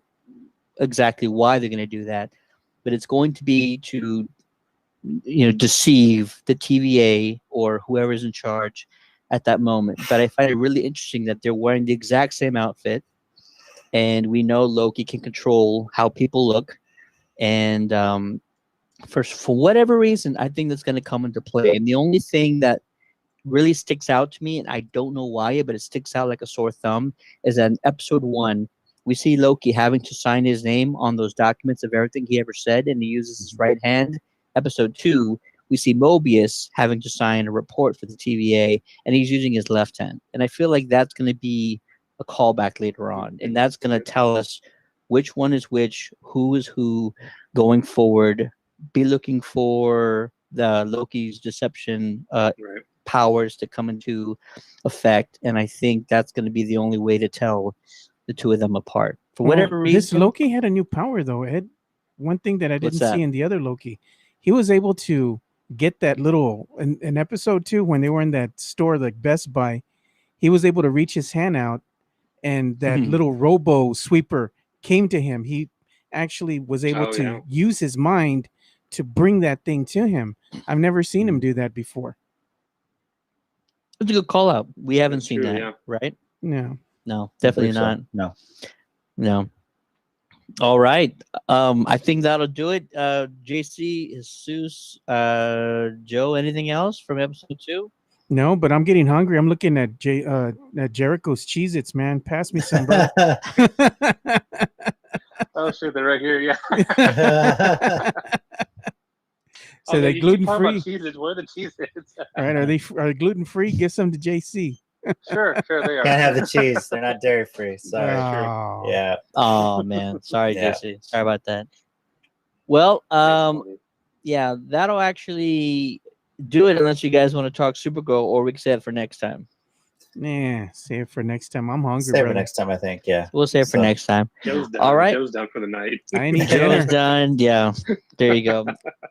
S3: exactly why they're going to do that, but it's going to be to, deceive the TVA or whoever's in charge at that moment. But I find it really interesting that they're wearing the exact same outfit, and we know Loki can control how people look, and for whatever reason, I think that's going to come into play. And the only thing that really sticks out to me, and I don't know why, but it sticks out like a sore thumb, is that in episode 1, we see Loki having to sign his name on those documents of everything he ever said, and he uses his right hand. Episode 2, we see Mobius having to sign a report for the TVA, and he's using his left hand. And I feel like that's going to be a callback later on, and that's going to tell us which one is which, who is who going forward. Be looking for the Loki's deception powers to come into effect, and I think that's going to be the only way to tell the two of them apart. For whatever reason,
S1: this Loki had a new power, though, Ed. One thing that I didn't see in the other Loki, he was able to get that little in episode 2 when they were in that store like Best Buy. He was able to reach his hand out, and that little robo sweeper came to him. He actually was able to use his mind to bring that thing to him. I've never seen him do that before.
S3: It's a good call out. We haven't seen that, right? No, definitely not. No. All right. I think that'll do it. JC, Jesus, Joe, anything else from episode 2?
S1: No, but I'm getting hungry. I'm looking at Jericho's Cheez-Its, man. Pass me some, bro.
S5: Oh, shit, they're right here. Yeah.
S1: So they're gluten free.
S5: Where are the Cheez-Its?
S1: All right, are they gluten free? Give some to JC.
S5: Sure, they are.
S2: Can't have the cheese. They're not dairy free. Sorry.
S1: Oh.
S2: Yeah.
S3: Oh man, sorry, JC. Sorry about that. Well, yeah, that'll actually do it. Unless you guys want to talk Supergirl, or we can save it for next time.
S1: Nah, save it for next time. I'm hungry.
S2: Save it for next time, I think. Yeah,
S3: we'll save it for next time.
S5: Joe's done.
S3: All right,
S5: Joe's done for the night.
S1: I need
S3: Joe's done. Yeah, there you go.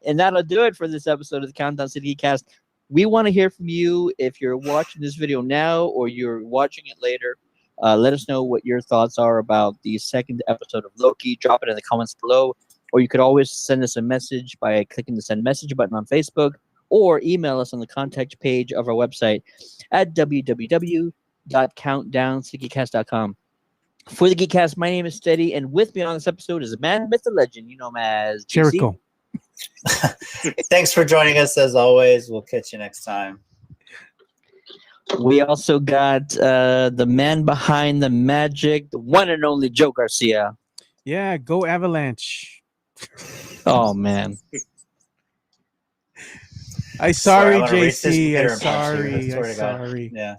S3: And that'll do it for this episode of the Countdown City Cast. We want to hear from you. If you're watching this video now or you're watching it later, let us know what your thoughts are about the second episode of Loki. Drop it in the comments below, or you could always send us a message by clicking the send message button on Facebook, or email us on the contact page of our website at www.countdowncitycast.com. For the Geekcast, my name is Steady, and with me on this episode is a man, myth, and legend. You know him as
S1: Jericho.
S2: Thanks for joining us as always. We'll catch you next time.
S3: We also got the man behind the magic, the one and only Joe Garcia.
S1: Yeah, go Avalanche.
S3: Oh man.
S1: Sorry, JC. I'm sorry.
S2: Yeah.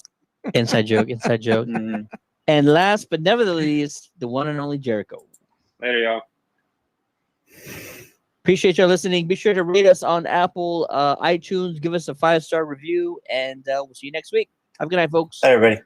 S3: Inside joke. Mm-hmm. And last but never the least, the one and only Jericho.
S5: Later, y'all.
S3: Appreciate y'all listening. Be sure to rate us on Apple, iTunes. Give us a 5-star review, and we'll see you next week. Have a good night, folks.
S2: Bye, everybody.